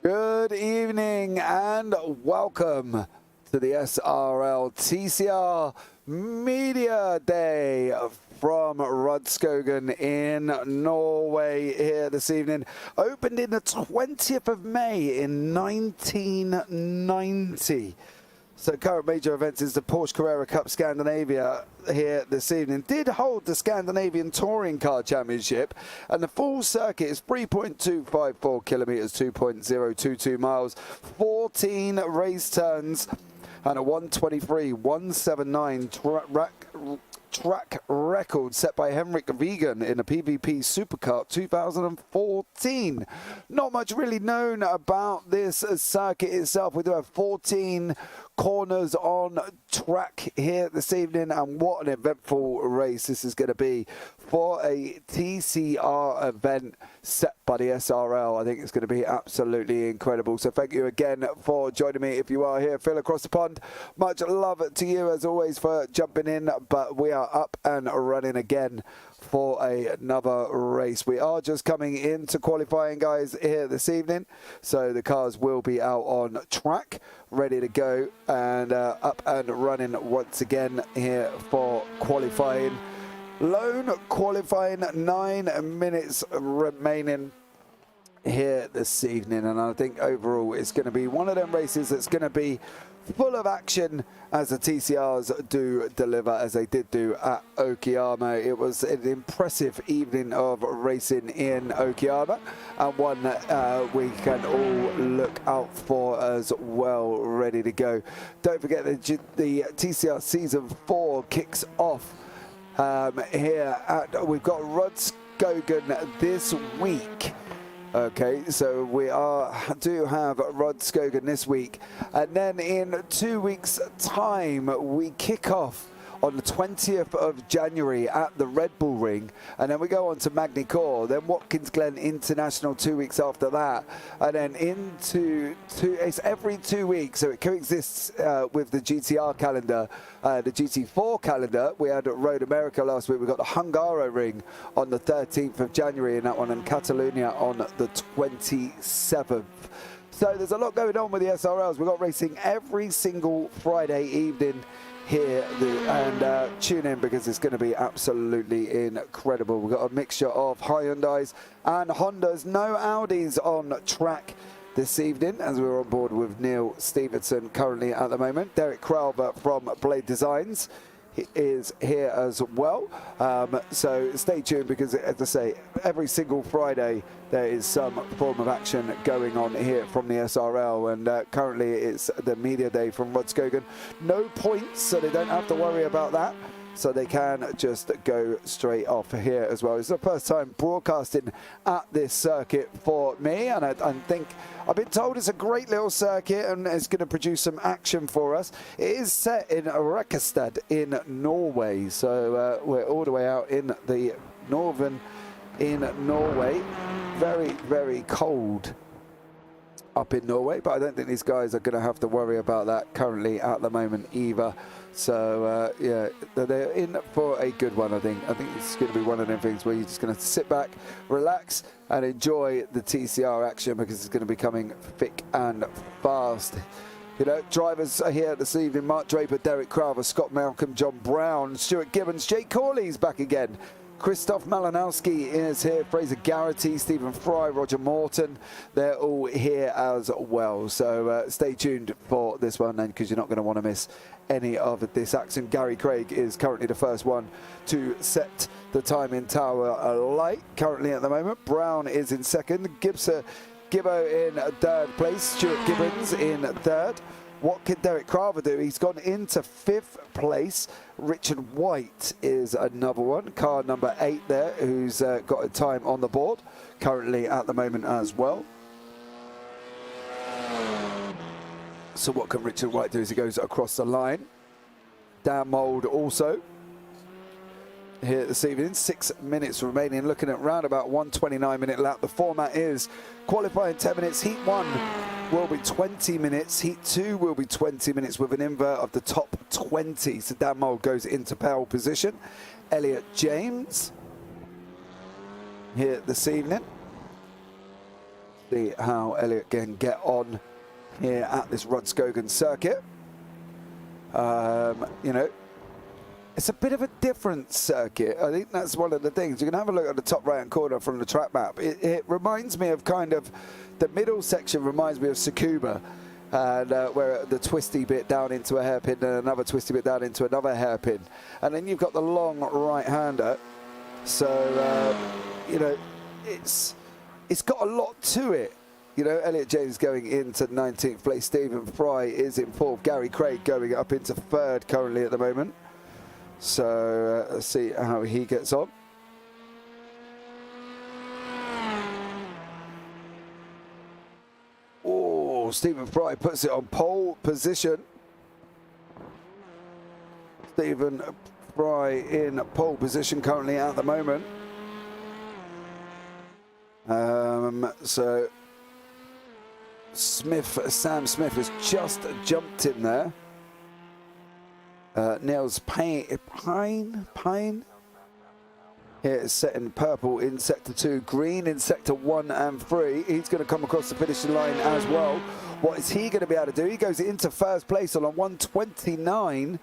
Good evening and welcome to the SRL TCR Media Day from Rudskogen in Norway here this evening. Opened in the 20th of May in 1990. So current major events is the Porsche Carrera Cup Scandinavia here this evening. Did hold the Scandinavian Touring Car Championship, and the full circuit is 3.254 kilometers, 2.022 miles, 14 race turns, and a 1:23.179 track record set by Henrik Vegan in the PvP Supercar 2014. Not much really known about this circuit itself. We do have 14 corners on track here this evening, and what an eventful race this is going to be for a TCR event set by the SRL. I think it's going to be absolutely incredible. So thank you again for joining me. If you are here, Phil across the pond, much love to you as always for jumping in, but we are up and running again for another race. We are just coming into qualifying, guys, here this evening, so the cars will be out on track ready to go and up and running once again here for qualifying. Lone qualifying, 9 minutes remaining here this evening, and I think overall it's going to be one of them races that's going to be full of action, as the TCRs do deliver, as they did do at Okayama. It was an impressive evening of racing in Okayama, and one that we can all look out for as well, ready to go. Don't forget that the TCR Season 4 kicks off here at, we've got Rudskogen this week. Okay, so we do have Rudskogen this week, and then in 2 weeks' time we kick off on the 20th of January at the Red Bull Ring, and then we go on to Magny Cours, then Watkins Glen International 2 weeks after that, and then it's every 2 weeks, so it coexists with the GTR calendar, the GT4 calendar. We had Road America last week. We got the Hungaro Ring on the 13th of January in that one, and Catalonia on the 27th. So there's a lot going on with the SRLs. We've got racing every single Friday evening here, and tune in, because it's going to be absolutely incredible. We've got a mixture of Hyundais and Hondas, no Audis on track this evening, as we're on board with Neil Stevenson currently at the moment. Derek Crowther from Blade Designs is here as well, so stay tuned, because as I say, every single Friday there is some form of action going on here from the SRL, and currently it's the media day from Rudskogen. No points, so they don't have to worry about that, so they can just go straight off here as well. It's the first time broadcasting at this circuit for me, and I think I've been told it's a great little circuit and it's going to produce some action for us. It is set in Rekestad in Norway, so we're all the way out in the northern in Norway. Very, very cold up in Norway, but I don't think these guys are going to have to worry about that currently at the moment either. So yeah, they're in for a good one. I think it's going to be one of them things where you're just going to sit back, relax, and enjoy the TCR action, because it's going to be coming thick and fast. You know, drivers are here this evening: Mark Draper, Derek Crowther, Scott Malcolm, John Brown, Stuart Gibbons, Jake Corley's back again. Christoph Malinowski is here, Fraser Garrity, Stephen Fry, Roger Morton. They're all here as well. So stay tuned for this one, then, because you're not going to want to miss any of this action. Gary Craig is currently the first one to set the time in Tower Light currently at the moment. Brown is in second. Gibbo in third place. Stuart Gibbons in third. What can Derek Crowther do? He's gone into fifth place. Richard White is another one, car number 8 there, who's got a time on the board currently at the moment as well. So what can Richard White do as he goes across the line? Dan Mould also here this evening. 6 minutes remaining, looking at round about 1:29-minute lap. The format is qualifying 10 minutes. Heat 1 will be 20 minutes. Heat 2 will be 20 minutes with an invert of the top 20. So Dan Mould goes into pole position. Elliot James here this evening. See how Elliot can get on here at this Rudskogen circuit. You know, it's a bit of a different circuit. I think that's one of the things. You can have a look at the top right-hand corner from the track map. It reminds me of kind of, the middle section reminds me of Tsukuba, and where the twisty bit down into a hairpin and another twisty bit down into another hairpin. And then you've got the long right-hander. So, you know, it's got a lot to it. You know, Elliot James going into 19th place. Stephen Fry is in 4th. Gary Craig going up into 3rd currently at the moment. So let's see how he gets on. Oh, Stephen Fry puts it on pole position. Stephen Fry in pole position currently at the moment. So Sam Smith has just jumped in there. Nils Payne here is set in purple in sector 2, green in sector 1 and 3. He's going to come across the finishing line as well. What is he going to be able to do? He goes into first place on a 1:29.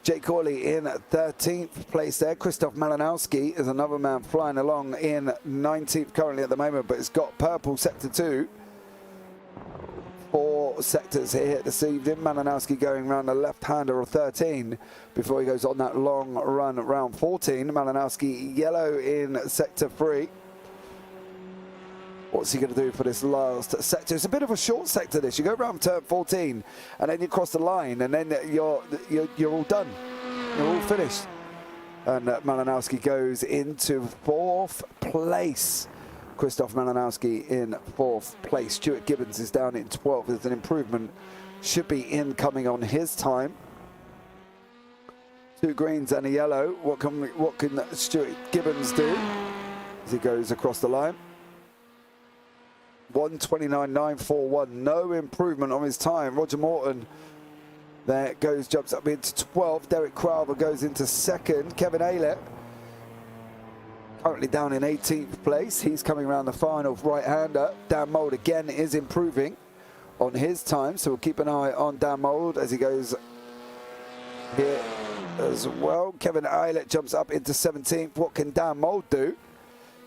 Jake Corley in 13th place there. Krzysztof Malinowski is another man flying along in 19th currently at the moment, but it's got purple sector 2. 4 sectors here this evening. Malinowski going around the left-hander of 13 before he goes on that long run at round 14. Malinowski yellow in sector 3. What's he going to do for this last sector? It's a bit of a short sector, this. You go around turn 14 and then you cross the line and then you're all done. You're all finished. And Malinowski goes into 4th place. Krzysztof Malinowski in 4th place. Stuart Gibbons is down in 12th. There's an improvement. Should be incoming on his time. 2 greens and a yellow. What can Stuart Gibbons do as he goes across the line? 1:29.941, no improvement on his time. Roger Morton there goes, jumps up into 12th. Derek Crowther goes into 2nd. Kevin Aylett currently down in 18th place. He's coming around the final right-hander. Dan Mould again is improving on his time, so we'll keep an eye on Dan Mould as he goes here as well. Kevin Aylett jumps up into 17th. What can Dan Mould do?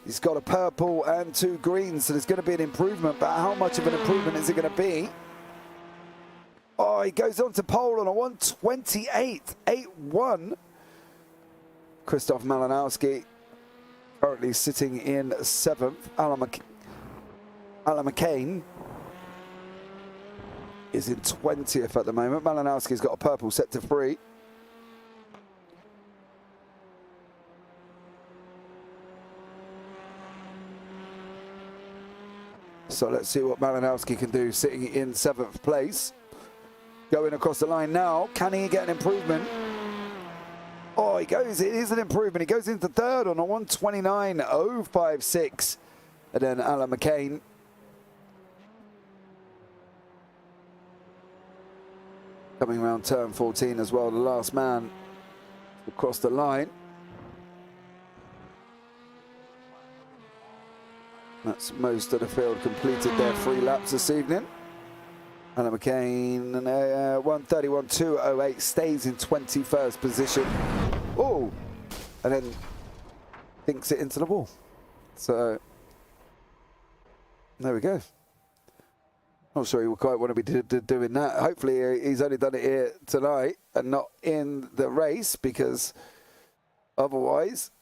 He's got a purple and 2 greens, so there's going to be an improvement, but how much of an improvement is it going to be? Oh, he goes on to pole on a 1:28.81. Krzysztof Malinowski currently sitting in 7th. Alan McCain is in 20th at the moment. Malinowski's got a purple sector 3. So let's see what Malinowski can do sitting in 7th place. Going across the line now. Can he get an improvement? Oh, he goes. It is an improvement. He goes into 3rd on a 1:29.056. And then Alan McCain coming around turn 14 as well. The last man across the line. That's most of the field completed their 3 laps this evening. Alan McCain, 1:31.208, stays in 21st position. Oh, and then dinks it into the wall. So, there we go. Not sure he will quite want to be doing that. Hopefully he's only done it here tonight and not in the race, because otherwise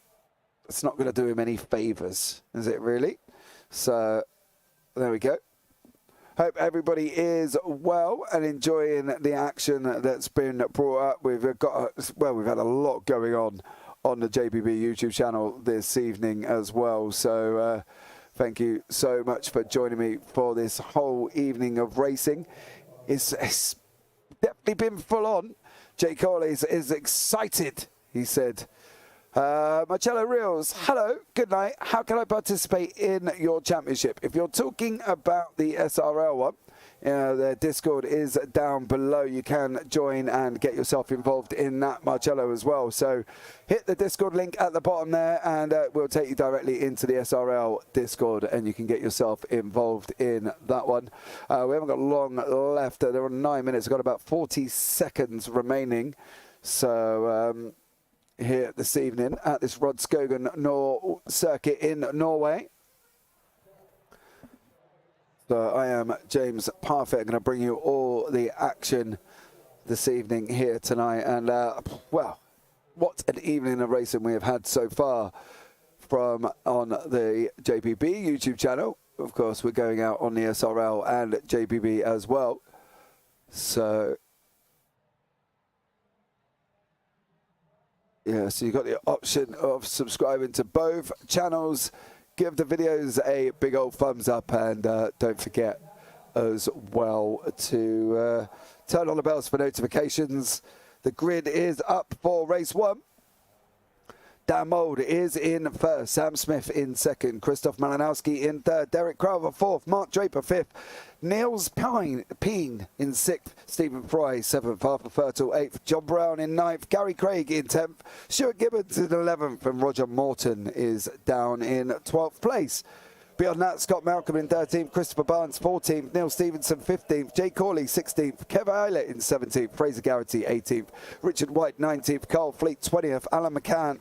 it's not going to do him any favours, is it really? So, there we go. Hope everybody is well and enjoying the action that's been brought up. We've had a lot going on the JPB YouTube channel this evening as well. So, thank you so much for joining me for this whole evening of racing. It's definitely been full on. Jake Corley is excited, he said. Marcello Reels, hello, good night. How can I participate in your championship? If you're talking about the SRL one, the Discord is down below. You can join and get yourself involved in that, Marcello, as well. So hit the Discord link at the bottom there, and we'll take you directly into the SRL Discord, and you can get yourself involved in that one. We haven't got long left. There are 9 minutes. We've got about 40 seconds remaining. So, here this evening at this Rudskogen circuit in Norway. So I am James Parfitt. I'm going to bring you all the action this evening here tonight. And, well, what an evening of racing we have had so far from on the JPB YouTube channel. Of course, we're going out on the SRL and JPB as well. So, yeah, so you've got the option of subscribing to both channels. Give the videos a big old thumbs up, and don't forget as well to turn on the bells for notifications. The grid is up for race 1. Dan Mould is in 1st, Sam Smith in 2nd, Krzysztof Malinowski in 3rd, Derek Crowther 4th, Mark Draper 5th, Niels Peen in 6th, Stephen Fry 7th, Arthur Fertile 8th, John Brown in 9th, Gary Craig in 10th, Stuart Gibbons in 11th, and Roger Morton is down in 12th place. Beyond that, Scott Malcolm in 13th, Christopher Barnes 14th, Neil Stevenson 15th, Jay Corley 16th, Kev Eilert in 17th, Fraser Garrity 18th, Richard White 19th, Carl Fleet 20th, Alan McCain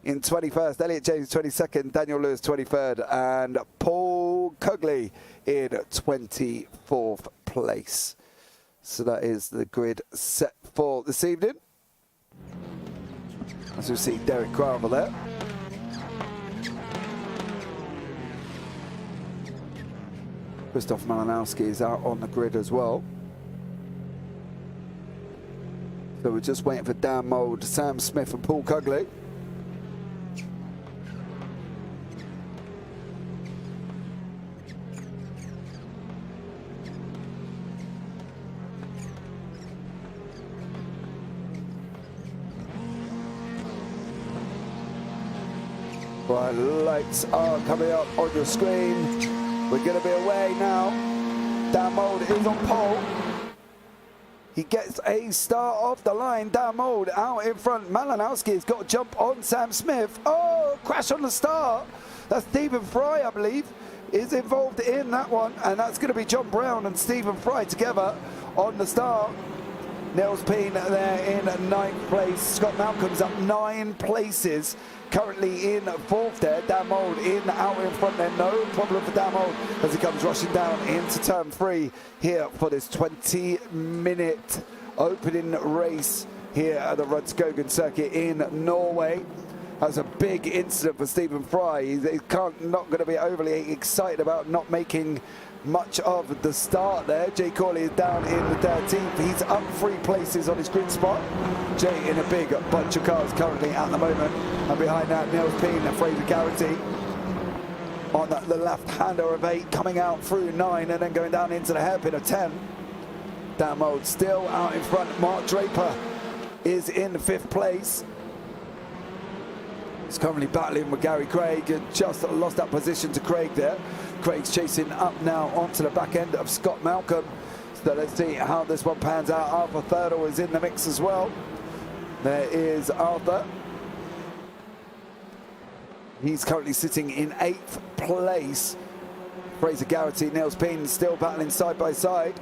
in 21st, Elliot James 22nd, Daniel Lewis 23rd, and Paul Cugley in 24th place. So that is the grid set for this evening. As we see Derek Gravel there. Christoph Malinowski is out on the grid as well. So we're just waiting for Dan Mould, Sam Smith and Paul Cugley. Right, lights are coming up on your screen. We're going to be away now. Dan Mould is on pole. He gets a start off the line. Dan Mould out in front. Malinowski has got to jump on Sam Smith. Oh, crash on the start. That's Stephen Fry, I believe, is involved in that one. And that's going to be John Brown and Stephen Fry together on the start. Nils Peen there in 9th place. Scott Malcolm's up 9 places. Currently in 4th there. Dan Mould out in front there. No problem for Dan Mould as he comes rushing down into turn 3 here for this 20-minute opening race here at the Rudskogen circuit in Norway. That's a big incident for Stephen Fry. He's not going to be overly excited about not making much of the start there. Jay Corley is down in the 13th. He's up 3 places on his grid spot. Jay in a big bunch of cars currently at the moment. And behind that, Nils Peen and Fraser Garrity on the left-hander of 8, coming out through 9 and then going down into the hairpin of 10. Dan Mould still out in front. Mark Draper is in 5th place. He's currently battling with Gary Craig and just lost that position to Craig there. Craig's chasing up now onto the back end of Scott Malcolm. So let's see how this one pans out. Arthur Thirdle is in the mix as well. There is Arthur. He's currently sitting in 8th place. Fraser Garrity, Nils Peen still battling side by side.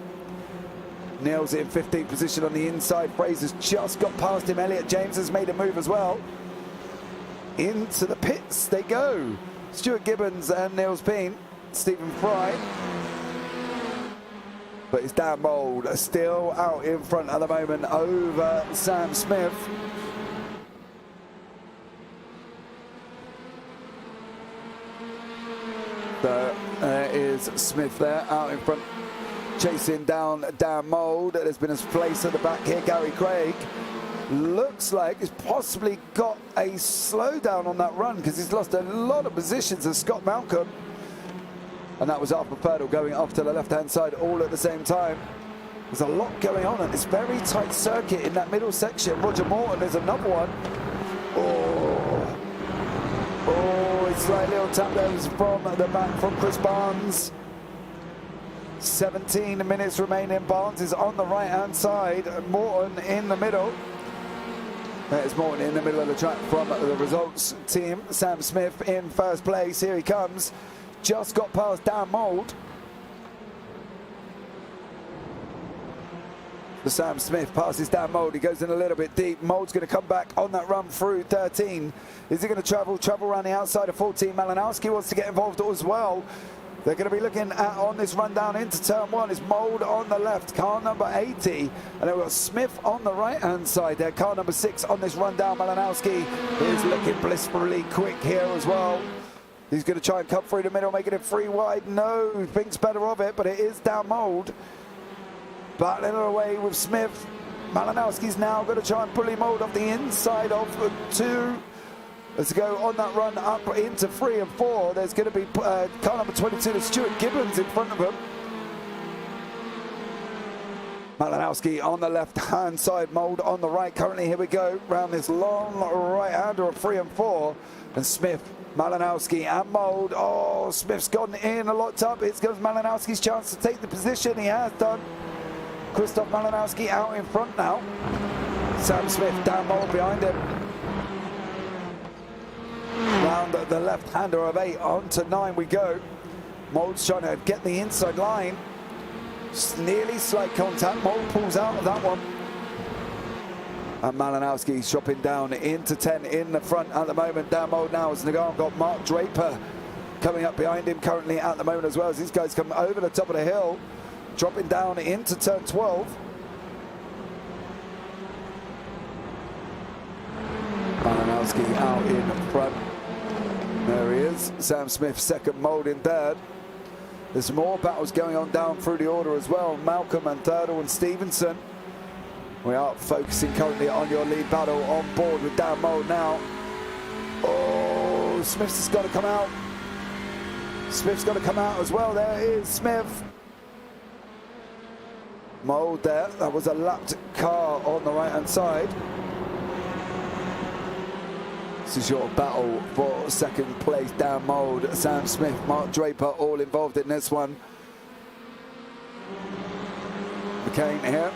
Nils in 15th position on the inside. Fraser's just got past him. Elliot James has made a move as well. Into the pits they go. Stuart Gibbons and Nils Peen. Stephen Fry. But it's Dan Mould still out in front at the moment over Sam Smith. So there is Smith there out in front, chasing down Dan Mould. There's been a place at the back here. Gary Craig looks like he's possibly got a slowdown on that run because he's lost a lot of positions as Scott Malcolm. And that was Arthur Thirdle going off to the left-hand side all at the same time. There's a lot going on at this very tight circuit in that middle section. Roger Morton is another one. Oh, it's like little tap there from the back from Chris Barnes. 17 minutes remaining. Barnes is on the right-hand side. Morton in the middle. There's Morton in the middle of the track from the results team. Sam Smith in 1st place. Here he comes. Just got past Dan Mould. The Sam Smith passes Dan Mould. He goes in a little bit deep. Mould's going to come back on that run through 13. Is he going to travel around the outside of 14? Malinowski wants to get involved as well. They're going to be looking at on this run down into turn 1. It's Mould on the left, car number 80. And then we've got Smith on the right-hand side there, car number 6 on this run down. Malinowski is looking blissfully quick here as well. He's going to try and cut through the middle, making it 3 wide. No, he thinks better of it, but it is Dan Mould. Battling away with Smith. Malinowski's now going to try and bully Mould off the inside of 2. Let's go on that run up into 3 and 4. There's going to be car number 22, Stuart Gibbons in front of him. Malinowski on the left-hand side, Mould on the right. Currently, here we go, round this long right-hander of 3 and 4. And Smith, Malinowski and Mould. Oh, Smith's gone in and locked up. It's goes Malinowski's chance to take the position. He has done. Christoph Malinowski out in front now. Sam Smith, Dan Mould behind him. Round the left-hander of 8, on to 9 we go. Mold's trying to get the inside line. Nearly slight contact. Mold pulls out of that one. And Malinowski's dropping down into 10 in the front at the moment. Down Mold now as Nagano got Mark Draper coming up behind him currently at the moment as well, as these guys come over the top of the hill, dropping down into turn 12. Malinowski out in front. There he is. Sam Smith second, Mold in third. There's more battles going on down through the order as well. Malcolm and Thirdle and Stevenson. We are focusing currently on your lead battle on board with Dan Mold now. Oh, Smith's has got to come out. Smith's got to come out as well. There is Smith. Mold there. That was a lapped car on the right-hand side. This is your battle for second place. Dan Mold, Sam Smith, Mark Draper, all involved in this one. McCain here,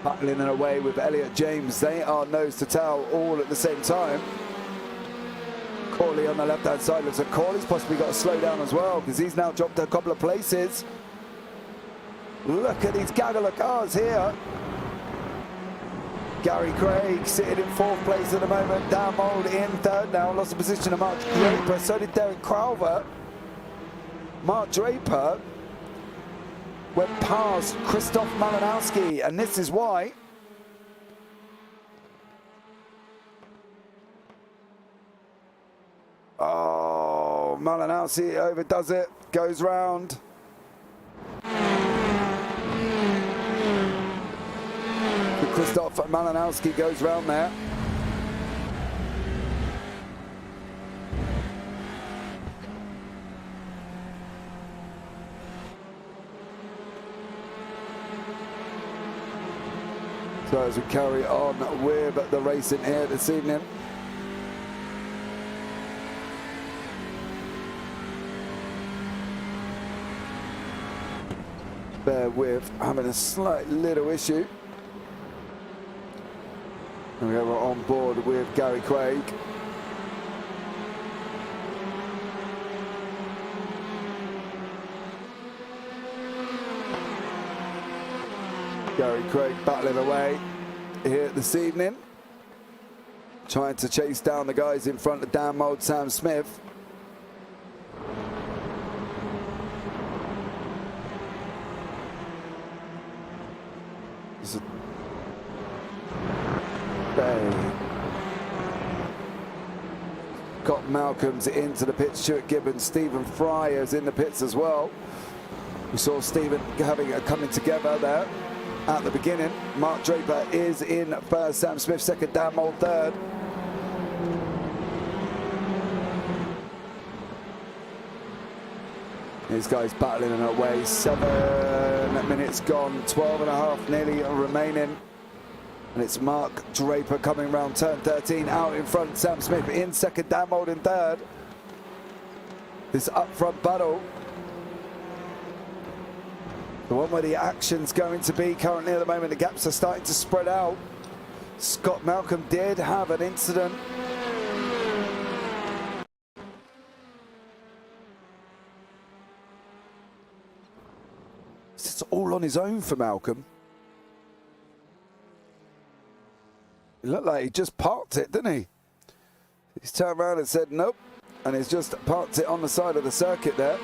battling away with Elliot James. They are nose to tail all at the same time. Corley on the left-hand side. Looks like Corley's possibly got to slow down as well, because he's now dropped a couple of places. Look at these gaggle of cars here. Gary Craig sitting in 4th place at the moment. Dan Mold in 3rd now. Lost the position of Mark Draper. So did Derek Crowther. Mark Draper went past Christoph Malinowski, and this is why. Oh, Malinowski overdoes it, goes round. Christoph Malinowski goes round there. So as we carry on with the racing here this evening. Bear with having a slight little issue. And we're on board with Gary Craig. Gary Craig battling away here this evening, trying to chase down the guys in front of Dan Mold, Sam Smith. Got Malcolm's into the pits, Stuart Gibbons, Stephen Fry is in the pits as well. We saw Stephen having a coming together there at the beginning. Mark Draper is in first, Sam Smith second, Dan Mold third. These guys battling away, 7 minutes gone, 12 and a half nearly remaining. And it's Mark Draper coming round turn 13, out in front, Sam Smith in second, Dan Mold in third. This up front battle, the one where the action's going to be currently at the moment. The gaps are starting to spread out. Scott Malcolm did have an incident. It's all on his own for Malcolm. It looked like he just parked it, didn't he? He's turned around and said nope, and he's just parked it on the side of the circuit there.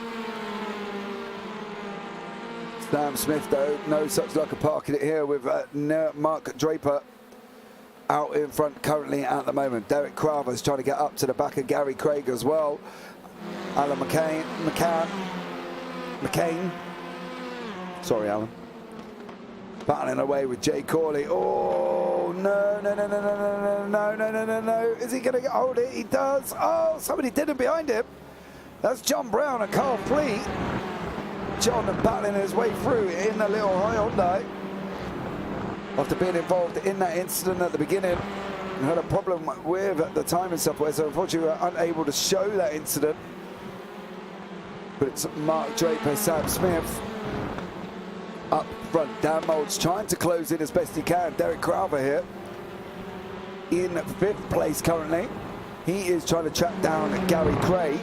Sam Smith, though, no such luck of parking it here with Mark Draper out in front currently at the moment. Derek Crowther's trying to get up to the back of Gary Craig as well. Alan McCain. Sorry, Alan. Battling away with Jay Corley. Oh, no. Is he going to hold it? He does. Oh, somebody did it behind him. That's John Brown and Carl Fleet. John battling his way through in the little Hyundai. After being involved in that incident at the beginning, we had a problem with the timing software, so unfortunately we were unable to show that incident. But it's Mark Draper, Sam Smith up front. Dan Mold's trying to close in as best he can. Derek Crowther here in 5th place currently. He is trying to track down Gary Craig.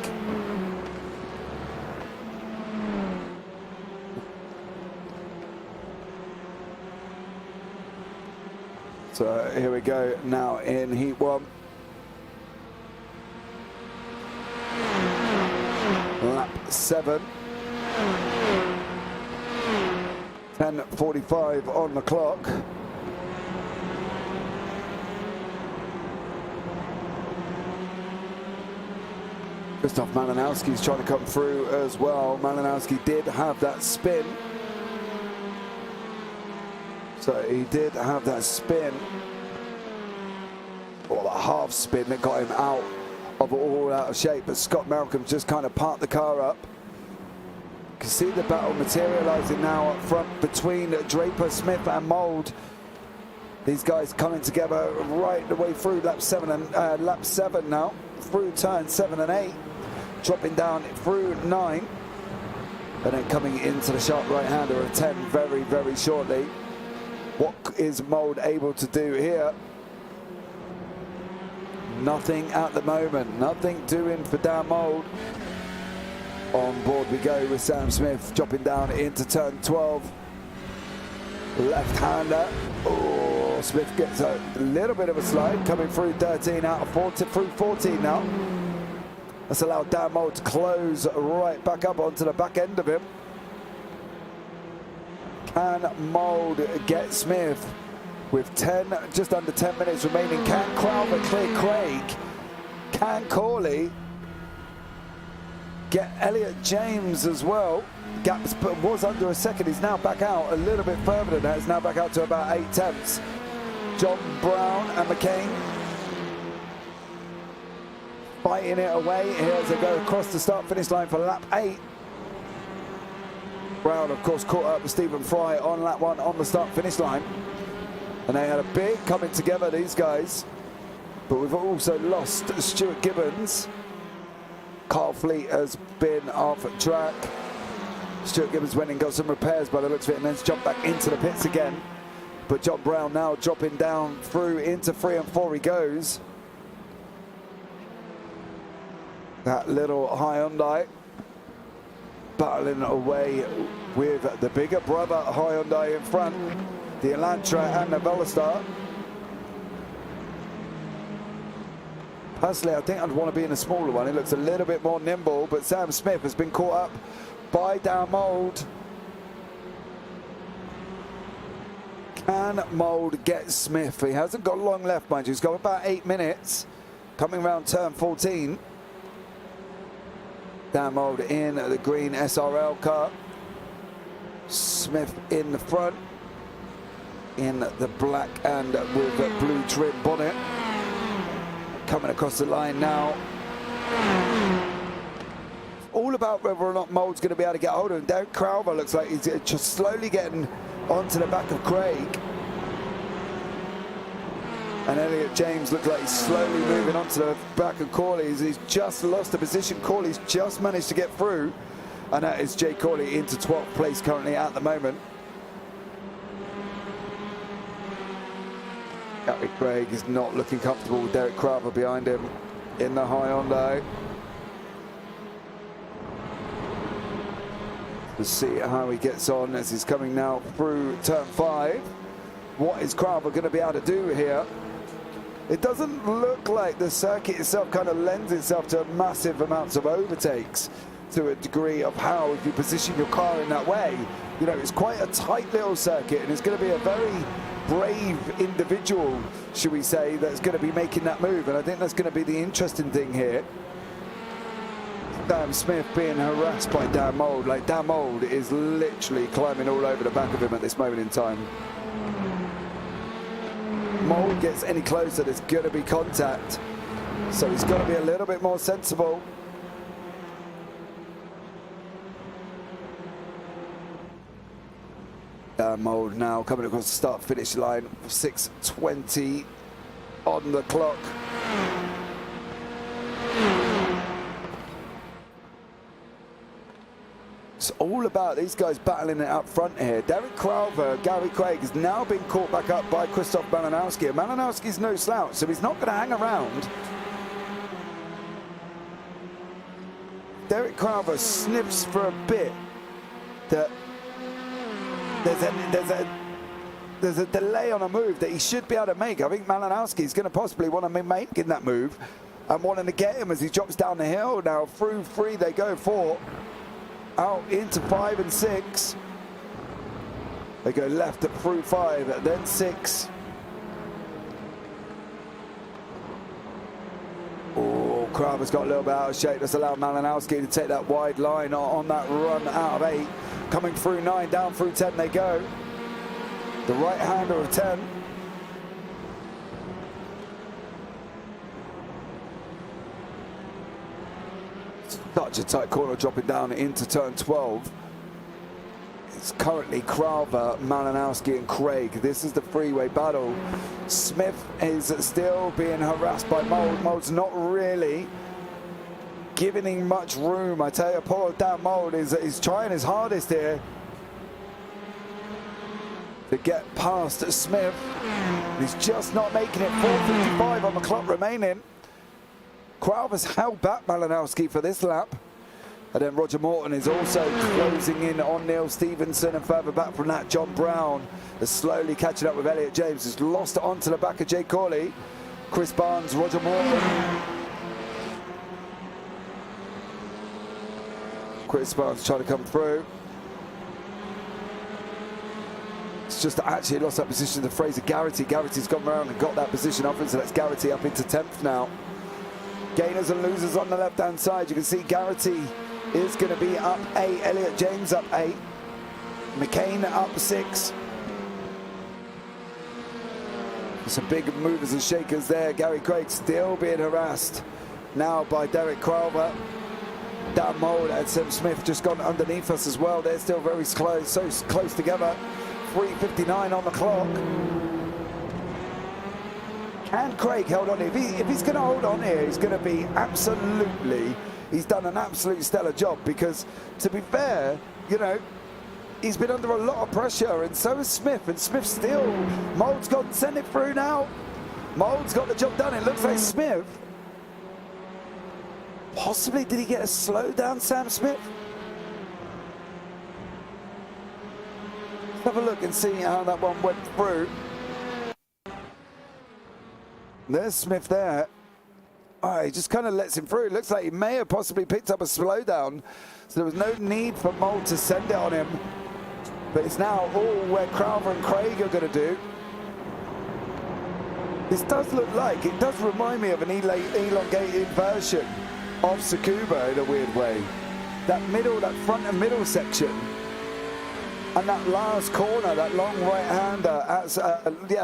So here we go now in heat 1. Lap 7. 10:45 on the clock. Krzysztof Malinowski's trying to come through as well. Malinowski did have that spin. So he did have that spin, or a half spin that got him out of shape. But Scott Malcolm just kind of parked the car up. You can see the battle materializing now up front between Draper, Smith and Mould. These guys coming together right the way through lap 7 now, through turns 7 and 8, dropping down through 9, and then coming into the sharp right-hander of 10 very, very shortly. What is Mould able to do here? Nothing at the moment. Nothing doing for Dan Mould. On board we go with Sam Smith, dropping down into turn 12. Left-hander. Oh, Smith gets a little bit of a slide, coming through 13 out of 40, through 14 now. That's allowed Dan Mould to close right back up onto the back end of him. Can Mould get Smith with just under 10 minutes remaining? Can Crowther clear Craig? Can Corley get Elliot James as well? Gap was under a second. He's now back out a little bit further than that. He's now back out to about 8 tenths. John Brown and McCain fighting it away here as they go across the start-finish line for lap 8. Brown, of course, caught up with Stephen Fry on lap 1 on the start-finish line. And they had a big coming together, these guys. But we've also lost Stuart Gibbons. Carl Fleet has been off track. Stuart Gibbons went and got some repairs by the looks of it, and then jumped back into the pits again. But John Brown now dropping down through into 3 and 4 he goes. That little Hyundai battling away with the bigger brother Hyundai in front, the Elantra and the Veloster. Personally, I think I'd want to be in a smaller one. It looks a little bit more nimble, but Sam Smith has been caught up by Dan Mould. Can Mould get Smith? He hasn't got long left, mind you. He's got about 8 minutes coming around turn 14. Dan Mould in the green SRL car. Smith in the front in the black and with a blue trim bonnet. Coming across the line now. All about whether or not Mould's going to be able to get hold of him. Derek Crowther looks like he's just slowly getting onto the back of Craig. And Elliot James looks like he's slowly moving onto the back of Corley. He's just lost the position. Corley's just managed to get through. And that is Jay Corley into 12th place currently at the moment. Gary Craig is not looking comfortable with Derek Crowther behind him in the Hyundai. We'll see how he gets on as he's coming now through turn 5. What is Crowther going to be able to do here? It doesn't look like the circuit itself kind of lends itself to massive amounts of overtakes to a degree of how, if you position your car in that way. You know, it's quite a tight little circuit, and it's going to be a very brave individual, should we say, that's going to be making that move. And I think that's going to be the interesting thing here. Sam Smith being harassed by Dan Mould. Like, Dan Mould is literally climbing all over the back of him at this moment in time. Mould gets any closer, there's going to be contact. So he's got to be a little bit more sensible. Mould now coming across the start-finish line, 6:20 on the clock. It's all about these guys battling it up front here. Derek Crowther, Gary Craig has now been caught back up by Krzysztof Malinowski. And Malinowski's no slouch, so he's not going to hang around. Derek Crowther sniffs for a bit that there's a delay on a move that he should be able to make. I think Malinowski is going to possibly want to make in that move and wanting to get him as he drops down the hill. Now through 3 they go, 4 out into 5 and 6. They go left at through 5, then 6. Oh, Crowther's got a little bit out of shape. That's allowed Malinowski to take that wide line on that run out of 8. Coming through 9, down through 10 they go. The right-hander of 10. Such a tight corner dropping down into turn 12. It's currently Crowther, Malinowski and Craig. This is the freeway battle. Smith is still being harassed by Mould. Mould's not really giving him much room. I tell you, poor Dan Mould is trying his hardest here to get past Smith. He's just not making it. 4:55 on the clock remaining. Crowther's held back Malinowski for this lap. And then Roger Morton is also closing in on Neil Stevenson, and further back from that, John Brown is slowly catching up with Elliot James, who's lost it onto the back of Jay Corley. Chris Barnes, Roger Morton. Chris Barnes trying to come through. It's just actually lost that position to Fraser Garrity. Garrity's gone around and got that position up, and so that's Garrity up into 10th now. Gainers and losers on the left-hand side. You can see Garrity is going to be up 8. Elliot James up 8. McCain up 6. Some big movers and shakers there. Gary Craig still being harassed now by Derek Crowther. Dan Mould and Sam Smith just gone underneath us as well. They're still very close, so close together. 3:59 on the clock. And Craig held on. If he's going to hold on here, he's going to be absolutely, he's done an absolute stellar job, because to be fair, you know, he's been under a lot of pressure, and so is Smith, and Smith still, Mould's got to send it through now. Mould's got the job done. It looks like Smith, possibly, did he get a slow down, Sam Smith? Let's have a look and see how that one went through. There's Smith there. Oh, he just kind of lets him through. It looks like he may have possibly picked up a slowdown, so there was no need for Mould to send it on him. But it's now all where Crowther and Craig are going to do. This does look like, it does remind me of an elongated version of Tsukuba in a weird way. That middle, that front and middle section. And that last corner, that long right-hander,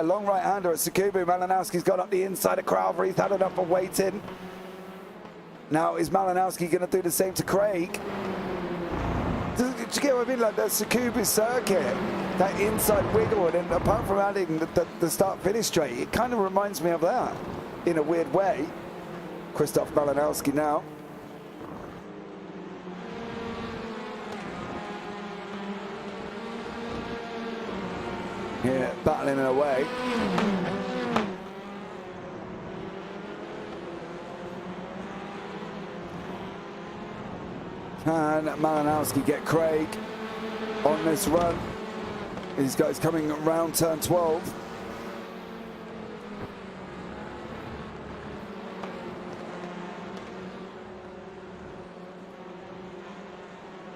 long right-hander at Tsukuba. Malinowski's got up the inside of Crowther. He's had enough of waiting. Now, is Malinowski going to do the same to Craig? Do you get what I mean? Like that Tsukuba circuit, that inside wiggle, and then apart from adding the start-finish straight, it kind of reminds me of that in a weird way. Christoph Malinowski now. Yeah, battling away. Can Malinowski get Craig on this run? These guys coming around turn 12.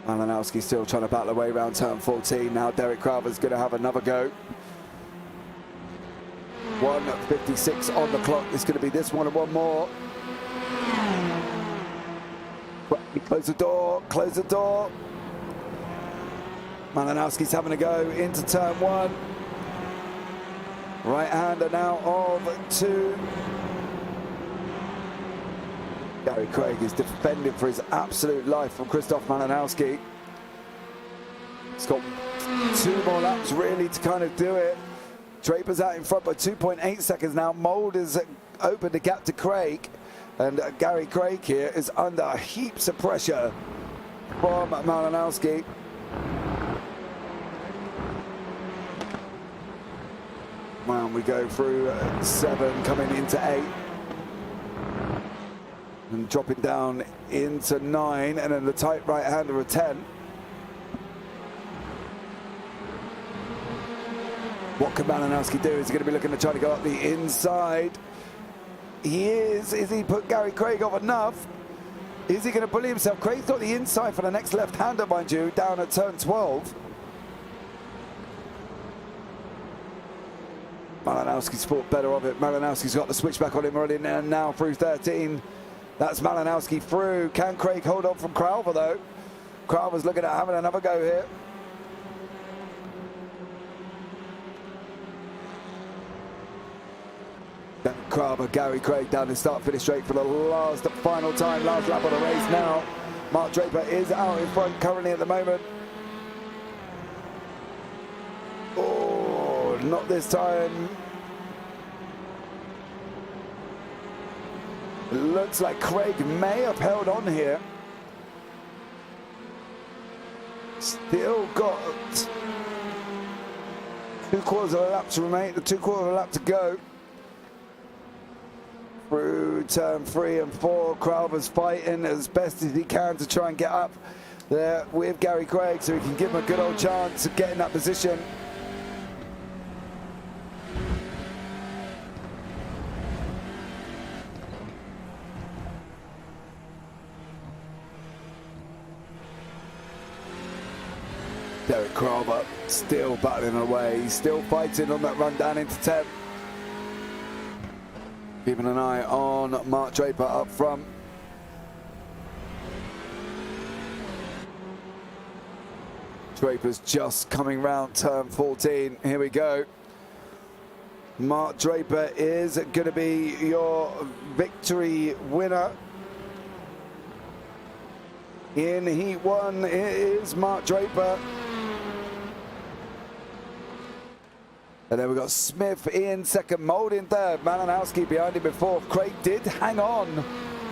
Malinowski still trying to battle away around turn 14. Now Derek Crowther's going to have another go. 1:56 on the clock. It's going to be this one and one more. Close the door, close the door. Malinowski's having a go into turn 1. Right-hander now of 2. Gary Craig is defending for his absolute life from Christoph Malinowski. He's got 2 more laps really to kind of do it. Draper's out in front by 2.8 seconds now. Mould has opened the gap to Craig. And Gary Craig here is under heaps of pressure from Malinowski. Well, we go through 7, coming into 8. And dropping down into 9, and then the tight right-hander of 10. What can Malinowski do? Is he going to be looking to try to go up the inside? He is. Is he put Gary Craig off enough? Is he going to bully himself? Craig's got the inside for the next left-hander, mind you, down at turn 12. Malinowski's thought better of it. Malinowski's got the switchback on him already, and now through 13. That's Malinowski through. Can Craig hold on from Crowther, though? Crowther's looking at having another go here. Then Crowther, Gary Craig down the start-finish straight for the last final time. Last lap of the race now. Mark Draper is out in front currently at the moment. Oh, not this time. It looks like Craig may have held on here. Still got 2/4 of a lap to remain, 2/4 of a lap to go. Through turn 3 and 4, Crowther's fighting as best as he can to try and get up there with Gary Craig so he can give him a good old chance of getting that position. Derek Crowther still battling away, he's still fighting on that run down into 10th. Keeping an eye on Mark Draper up front. Draper's just coming round turn 14. Here we go. Mark Draper is going to be your victory winner. In Heat 1, it is Mark Draper. And then we've got Smith in second, Mould in third, Malinowski behind him before. Craig did hang on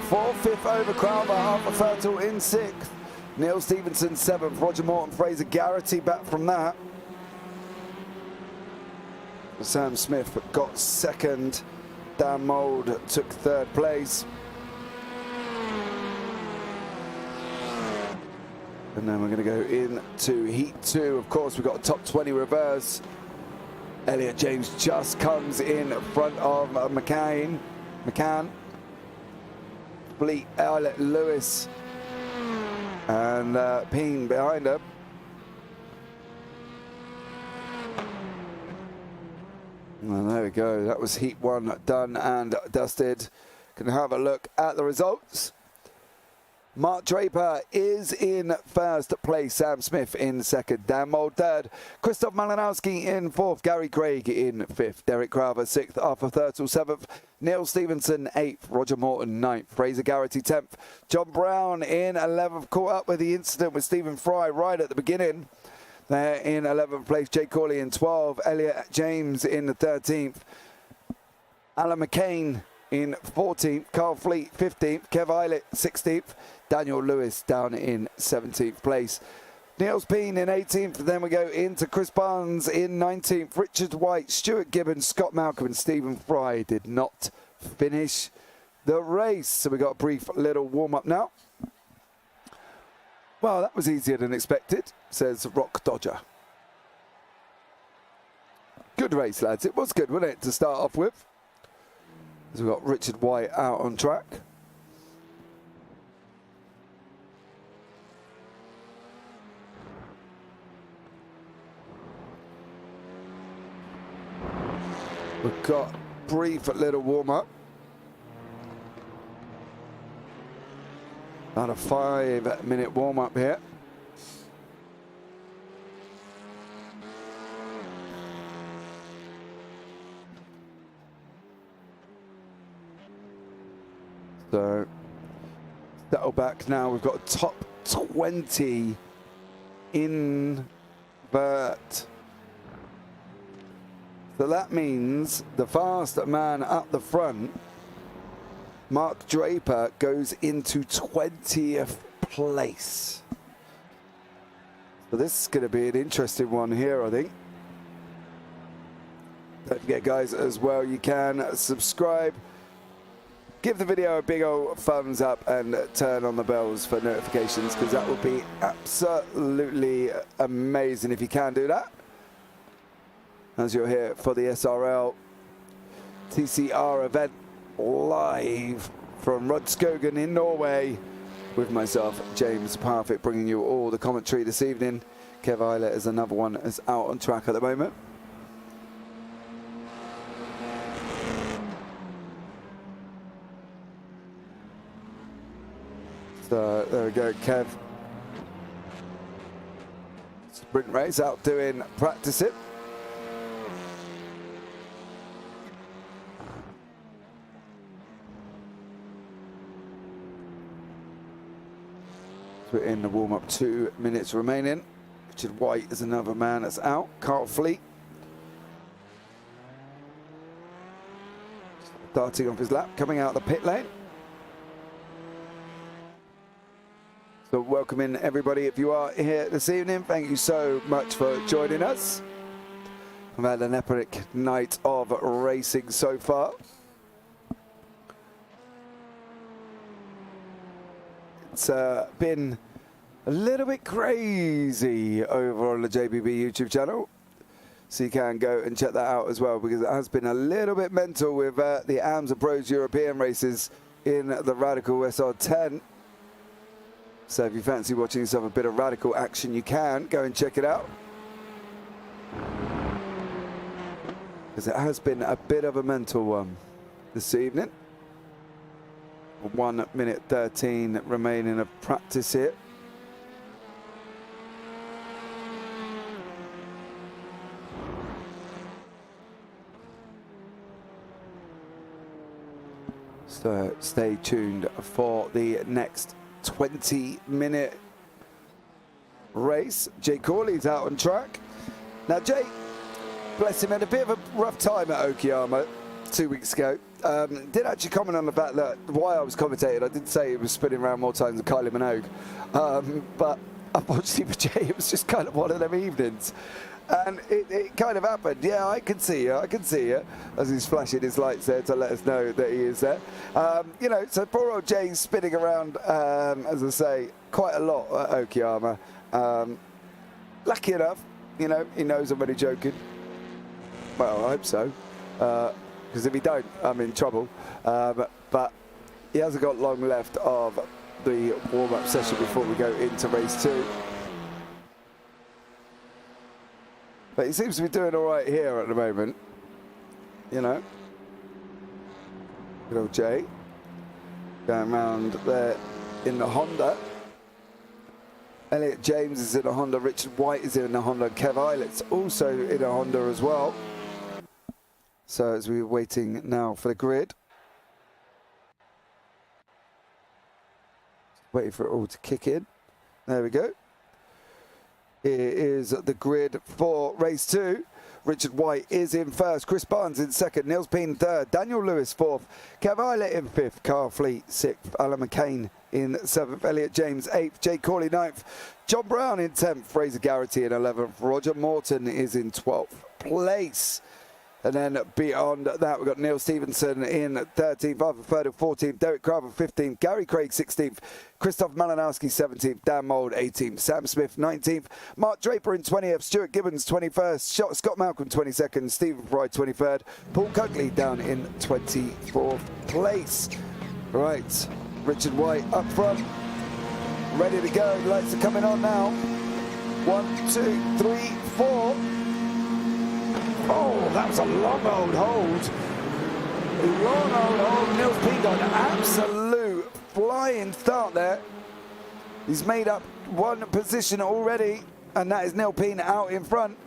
for 5th over Crowther, Arthur Fertel in 6th. Neil Stevenson 7th, Roger Morton, Fraser Garrity back from that. Sam Smith got 2nd, Dan Mould took 3rd place. And then we're going to go into Heat 2. Of course, we've got a top 20 reverse. Elliot James just comes in front of McCann. Fleet, Eilert Lewis, and Ping behind her. And there we go. That was Heat 1 done and dusted. Can have a look at the results. Mark Draper is in 1st place, Sam Smith in 2nd, Dan Mould 3rd, Christoph Malinowski in 4th, Gary Craig in 5th, Derek Crowther 6th, Arthur Fertel 7th, Neil Stevenson 8th, Roger Morton 9th, Fraser Garrity 10th, John Brown in 11th, caught up with the incident with Stephen Fry right at the beginning. There in 11th place, Jay Corley in 12th, Elliot James in the 13th, Alan McCain in 14th, Carl Fleet 15th, Kev Eilert 16th, Daniel Lewis down in 17th place. Niels Peen in 18th, then we go into Chris Barnes in 19th, Richard White, Stuart Gibbons, Scott Malcolm and Stephen Fry did not finish the race. So we got a brief little warm-up now. Well, that was easier than expected, says Rock Dodger. Good race, lads. It was good, wasn't it, to start off with? So we've got Richard White out on track. We've got a brief little warm-up. About a 5-minute warm-up here. So, settle back now. We've got a top 20 invert. So that means the fast man up the front, Mark Draper, goes into 20th place. So this is going to be an interesting one here, I think. Don't forget, guys, as well, you can subscribe give the video a big old thumbs up and turn on the bells for notifications, because that would be absolutely amazing if you can do that. As you're here for the SRL TCR event live from Rudskogen in Norway with myself, James Parfitt, bringing you all the commentary this evening. Kev Eilert is another one that's out on track at the moment. So there we go, Kev. Sprint race out doing practice it. We're in the warm-up, 2 minutes remaining. Richard White is another man that's out. Carl Fleet starting off his lap, coming out the pit lane. So welcoming everybody if you are here this evening. Thank you so much for joining us. We've had an epic night of racing so far. It's been a little bit crazy over on the JPB YouTube channel, so you can go and check that out as well, because it has been a little bit mental with the AMS and Pros European races in the Radical SR10. So if you fancy watching yourself a bit of Radical action, you can go and check it out, because it has been a bit of a mental one this evening. 1 minute 13 remaining of practice here. So stay tuned for the next 20-minute race. Jay Corley's out on track. Now Jay, bless him, had a bit of a rough time at Okayama 2 weeks ago. Did actually comment on the fact that while I was commentating, I did say it was spinning around more times than Kylie Minogue. But unfortunately for Jay, it was just kind of one of them evenings. And it kind of happened. Yeah, I can see you, I can see you, as he's flashing his lights there to let us know that he is there. You know, so poor old Jay's spinning around, as I say, quite a lot at Okayama. Lucky enough, you know, he knows I'm only joking. Well, I hope so. Because if he don't, I'm in trouble. But he hasn't got long left of the warm-up session before we go into race 2. But he seems to be doing all right here at the moment, you know. Good old Jay going around there in the Honda. Elliot James is in a Honda, Richard White is in a Honda, Kev Eilert's also in a Honda as well. So as we're waiting now for the grid. Waiting for it all to kick in. There we go. Here is the grid for race 2. Richard White is in first, Chris Barnes in second, Niels Peen third, Daniel Lewis fourth, Kev Eilert in fifth, Carl Fleet sixth, Alan McCain in seventh, Elliot James eighth, Jay Corley ninth, John Brown in 10th, Fraser Garrity in 11th, Roger Morton is in 12th place. And then beyond that, we've got Neil Stevenson in 13th, Arthur Ferdinand 14th, Derek Craven 15th, Gary Craig 16th, Christoph Malinowski 17th, Dan Mould 18th, Sam Smith 19th, Mark Draper in 20th, Stuart Gibbons 21st, Scott Malcolm 22nd, Stephen Fry 23rd, Paul Cugley down in 24th place. Right, Richard White up front, ready to go. Lights are coming on now. 1, 2, 3, 4. Oh, that was a long old hold. Long old hold. Niels Peen got an absolute flying start there. He's made up one position already, and that is Neil Peen out in front.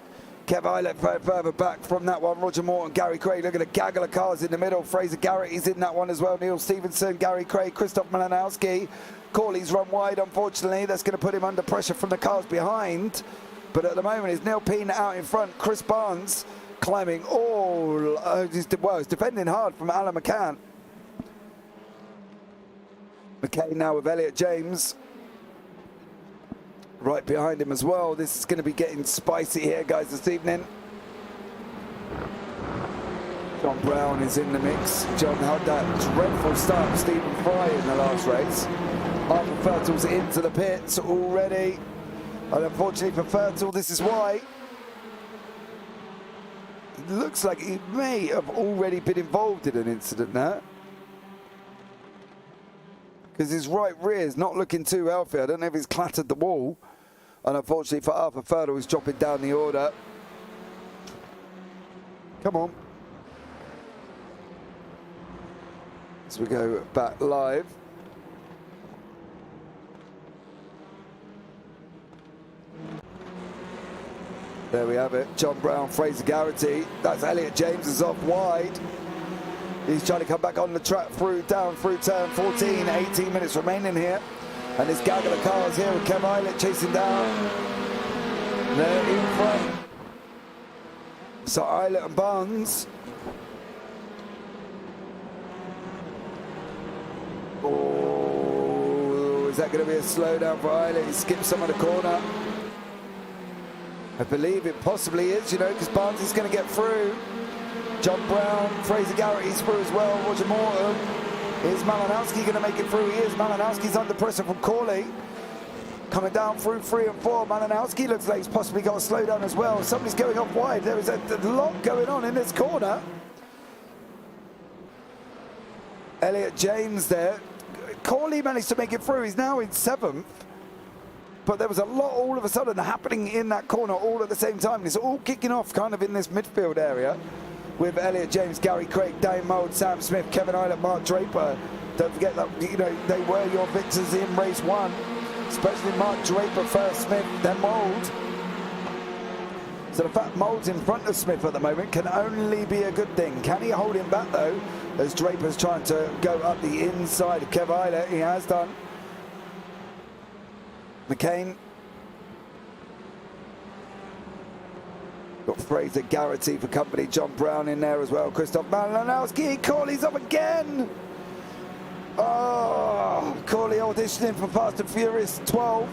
Kev Eilert further back from that one. Roger Morton, Gary Craig, look at a gaggle of cars in the middle. Fraser Garrett is in that one as well. Neil Stevenson, Gary Craig, Christoph Malinowski. Corley's run wide, unfortunately. That's going to put him under pressure from the cars behind. But at the moment, it's Neil Peen out in front. Chris Barnes climbing all, he's defending hard from Alan McCann. McCain now with Elliot James right behind him as well. This is going to be getting spicy here, guys, this evening. John Brown is in the mix. John had that dreadful start with Stephen Fry in the last race. Arthur Fertel's into the pits already. And unfortunately for Fertel, this is why. It looks like he may have already been involved in an incident now. Because his right rear is not looking too healthy. I don't know if he's clattered the wall. And unfortunately for Arthur Fertel, he's dropping down the order. Come on. As we go back live. There we have it. John Brown, Fraser Garrity. That's Elliot James is off wide. He's trying to come back on the track through turn 14. 18 minutes remaining here. And this gaggle of cars here with Kev Eilert chasing down. They're in front. So Eilert and Barnes. Oh, is that going to be a slowdown for Eilert? He skips some of the corner. I believe it possibly is, you know, because Barnes is going to get through. John Brown, Fraser Garrity's through as well. Roger Morton. Is Malinowski going to make it through? He is. Malinowski's under pressure from Corley. Coming down through 3 and 4. Malinowski looks like he's possibly got a slowdown as well. Somebody's going off wide. There is a lot going on in this corner. Elliot James there. Corley managed to make it through. He's now in 7th. But there was a lot all of a sudden happening in that corner all at the same time. It's all kicking off kind of in this midfield area with Elliot James, Gary Craig, Dane Mould, Sam Smith, Kevin Eilert, Mark Draper. Don't forget that, you know, they were your victors in race 1, especially Mark Draper first, Smith, then Mould. So the fact Mould's in front of Smith at the moment can only be a good thing. Can he hold him back though, as Draper's trying to go up the inside of Kev Eilert? He has done. McCain. Got Fraser Garrity for company. John Brown in there as well. Christoph Malinowski. Corley's up again. Oh, Corley auditioning for Fast and Furious 12.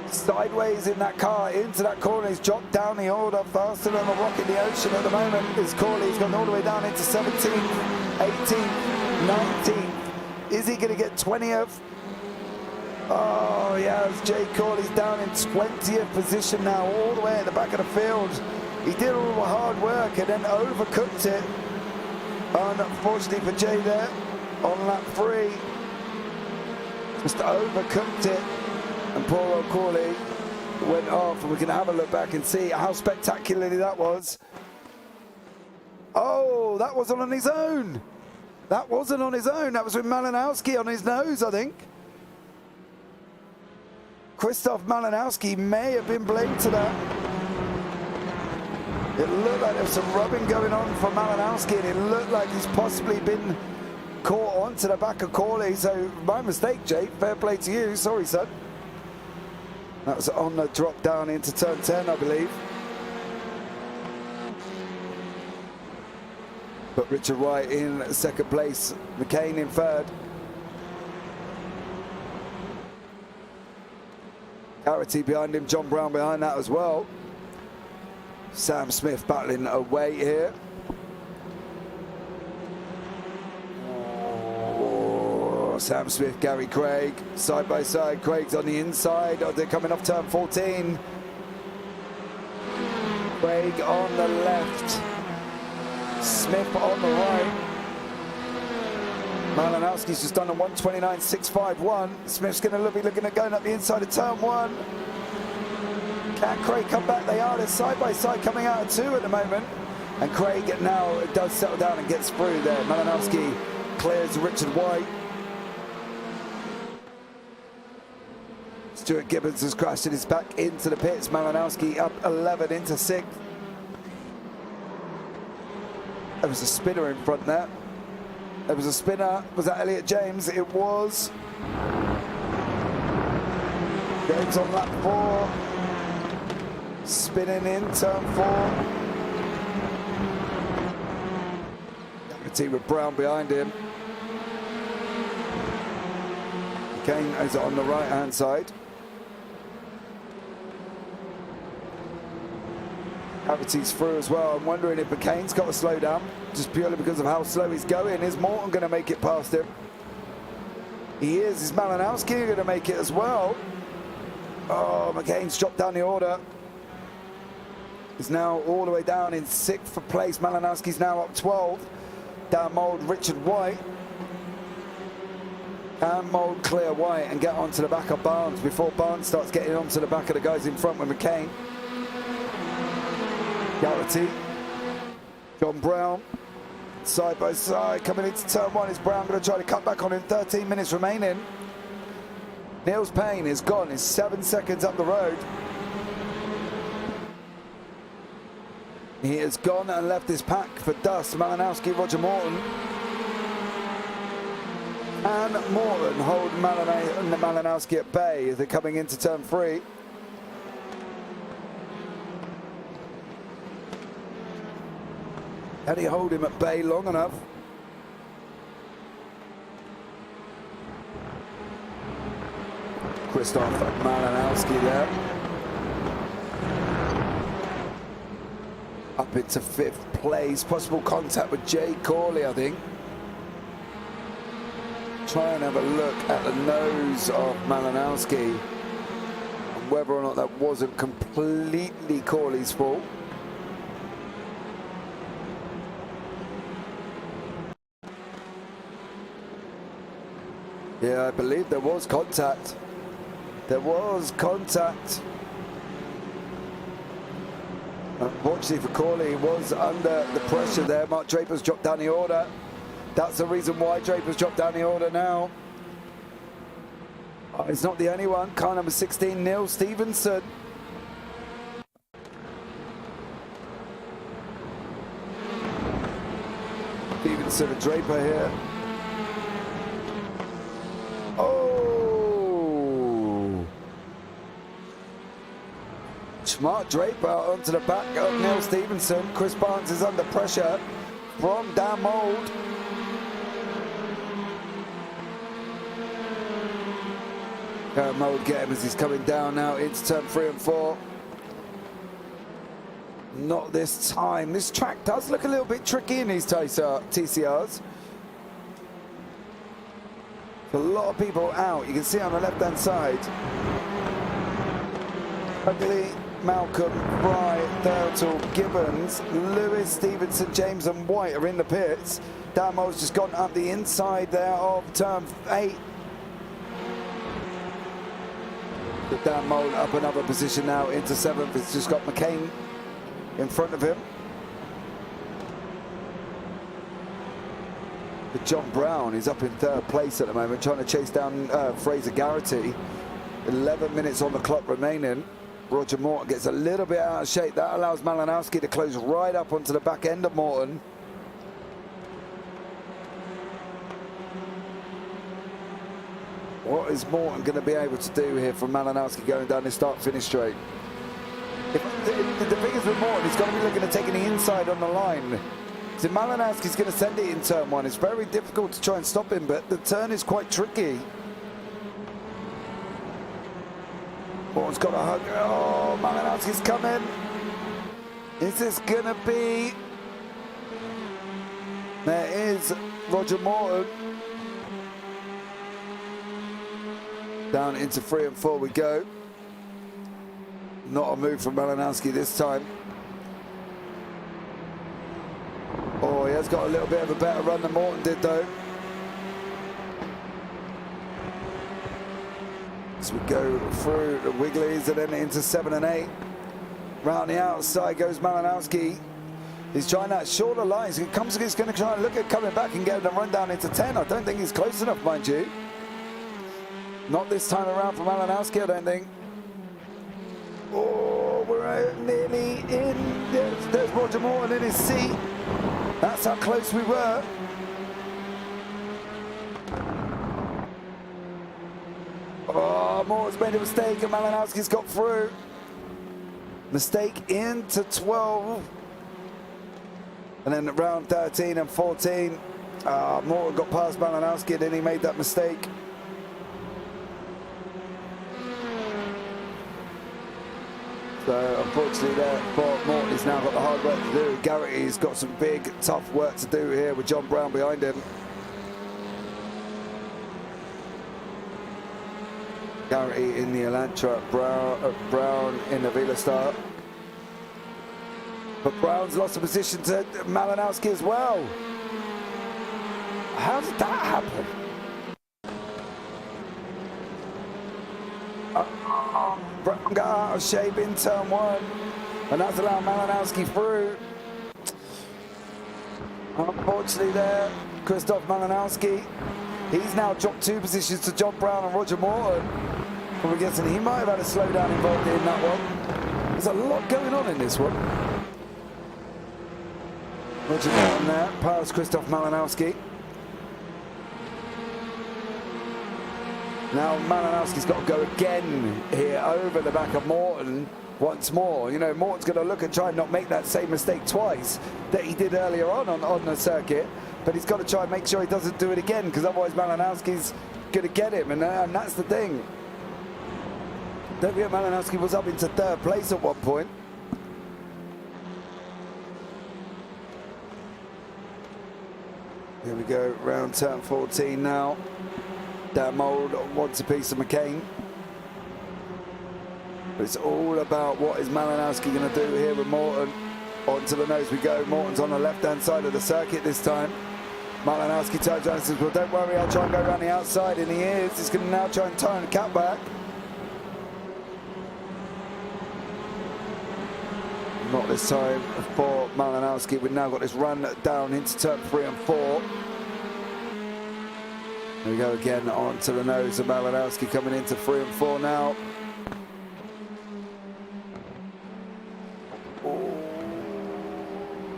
Sideways in that car into that corner. He's dropped down the order faster than a rock in the ocean at the moment. Is Corley. He's gone all the way down into 17th, 18th, 19th. Is he going to get 20th? Oh, yes, Jay Corley's down in 20th position now, all the way at the back of the field. He did all the hard work and then overcooked it. Unfortunately for Jay there, on lap 3. Just overcooked it. And poor old Corley went off. And we can have a look back and see how spectacularly that was. Oh, that wasn't on his own. That wasn't on his own. That was with Malinowski on his nose, I think. Christoph Malinowski may have been blamed to that. It looked like there was some rubbing going on for Malinowski, and it looked like he's possibly been caught onto the back of Corley. So my mistake, Jay. Fair play to you. Sorry, son. That was on the drop down into turn 10, I believe. But Richard White in 2nd place, McCain in 3rd. Garrity behind him, John Brown behind that as well. Sam Smith battling away here. Oh, Sam Smith, Gary Craig, side by side. Craig's on the inside. Oh, they're coming off turn 14. Craig on the left. Smith on the right. Malinowski's just done a 1:29.651. Smith's going to be looking at going up the inside of turn 1. Can Craig come back? They are. They're side by side coming out of 2 at the moment. And Craig now does settle down and gets through there. Malinowski clears Richard White. Stuart Gibbons has crashed and is back into the pits. Malinowski up 11 into 6th. There was a spinner in front there. There was a spinner. Was that Elliot James? It was. James on lap 4. Spinning in turn 4. Garrity with Brown behind him. Kane is on the right hand side. Parfitt's through as well. I'm wondering if McCain's got to slow down, just purely because of how slow he's going. Is Morton going to make it past him? He is. Is Malinowski going to make it as well? Oh, McCain's dropped down the order. He's now all the way down in 6th place. Malinowski's now up 12. Down mould Richard White. And mould clear White and get onto the back of Barnes before Barnes starts getting onto the back of the guys in front with McCain. Garrity, John Brown, side by side, coming into turn 1. Is Brown going to try to cut back on him? 13 minutes remaining. Niels Payne is gone. He's 7 seconds up the road. He has gone and left his pack for dust. Malinowski, Roger Morton. And Morton hold Malinowski at bay as they're coming into turn 3. Can he hold him at bay long enough? Christoph Malinowski there. Up into 5th place. Possible contact with Jay Corley, I think. Try and have a look at the nose of Malinowski and whether or not that wasn't completely Corley's fault. Yeah, I believe there was contact. There was contact. Unfortunately for Corley, he was under the pressure there. Mark Draper's dropped down the order. That's the reason why Draper's dropped down the order now. Oh, he's not the only one. Car number 16, Neil Stevenson. Stevenson and Draper here. Mark Draper onto the back of Neil Stevenson. Chris Barnes is under pressure from Dan Mould. Mould get him as he's coming down now into turn 3 and 4. Not this time. This track does look a little bit tricky in these TCRs. A lot of people out. You can see on the left-hand side. Ugly, Malcolm, Fry, Thurtle, Gibbons, Lewis, Stevenson, James and White are in the pits. Dan Mould's just gone up the inside there of turn 8. Dan Mould up another position now into 7th. It's just got McCain in front of him. But John Brown is up in 3rd place at the moment, trying to chase down Fraser Garrity. 11 minutes on the clock remaining. Roger Morton gets a little bit out of shape. That allows Malinowski to close right up onto the back end of Morton. What is Morton going to be able to do here from Malinowski going down this start-finish straight? The thing is with Morton, he's going to be looking at taking the inside on the line. So Malinowski's going to send it in turn 1. It's very difficult to try and stop him, but the turn is quite tricky. Morton's got a hug. Oh, Malinowski's coming. Is this going to be... There is Roger Morton. Down into 3 and 4 we go. Not a move from Malinowski this time. Oh, he has got a little bit of a better run than Morton did though. As we go through the Wigglies and then into 7 and 8. Round the outside goes Malinowski. He's trying that shorter lines. He's going to try and look at coming back and getting the run down into 10. I don't think he's close enough, mind you. Not this time around for Malinowski, I don't think. Oh, we're nearly in. There's Roger Morton in his seat. That's how close we were. Oh, Morton's made a mistake and Malinowski's got through. Mistake into 12. And then round 13 and 14. Morton got past Malinowski and then he made that mistake. So unfortunately there for Morton, he's now got the hard work to do. Garrity's got some big, tough work to do here with John Brown behind him. Garrity in the Elantra, Brown in the Vela Star. But Brown's lost the position to Malinowski as well. How did that happen? Brown got out of shape in turn one, and that's allowed Malinowski through. Unfortunately there, Christoph Malinowski, he's now dropped 2 positions to John Brown and Roger Morton. I'm guessing he might have had a slowdown involved in that one. There's a lot going on in this one. Roger Morton there, past Christoph Malinowski. Now Malinowski's got to go again here over the back of Morton once more. You know, Morton's going to look and try and not make that same mistake twice that he did earlier on the circuit. But he's got to try and make sure he doesn't do it again, because otherwise Malinowski's going to get him. And that's the thing. Don't forget, Malinowski was up into 3rd place at one point. Here we go, round turn 14 now. Dan Mould wants a piece of McCain. But it's all about what is Malinowski going to do here with Morton. Onto the nose we go. Morton's on the left-hand side of the circuit this time. Malinowski turns around and says, well, don't worry, I'll try and go around the outside. And he is. He's going to now try and turn the cap back. Not this time for Malinowski. We've now got this run down into turn 3 and 4. There we go again onto the nose of Malinowski, coming into 3 and 4 now. Oh.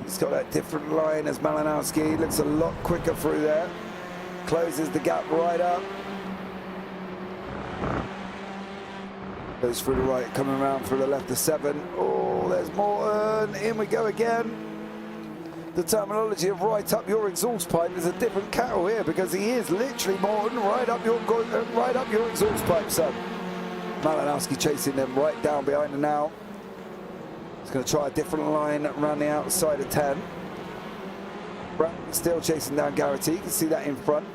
He's got that different line as Malinowski. Looks a lot quicker through there. Closes the gap right up. Goes through the right, coming around through the left of 7. Oh, there's Morton. In we go again. The terminology of right up your exhaust pipe is a different kettle here, because he is literally, Morton, right up your exhaust pipe, son. Malinowski chasing them right down behind him now. He's going to try a different line around the outside of 10. Brown still chasing down Garrity. You can see that in front.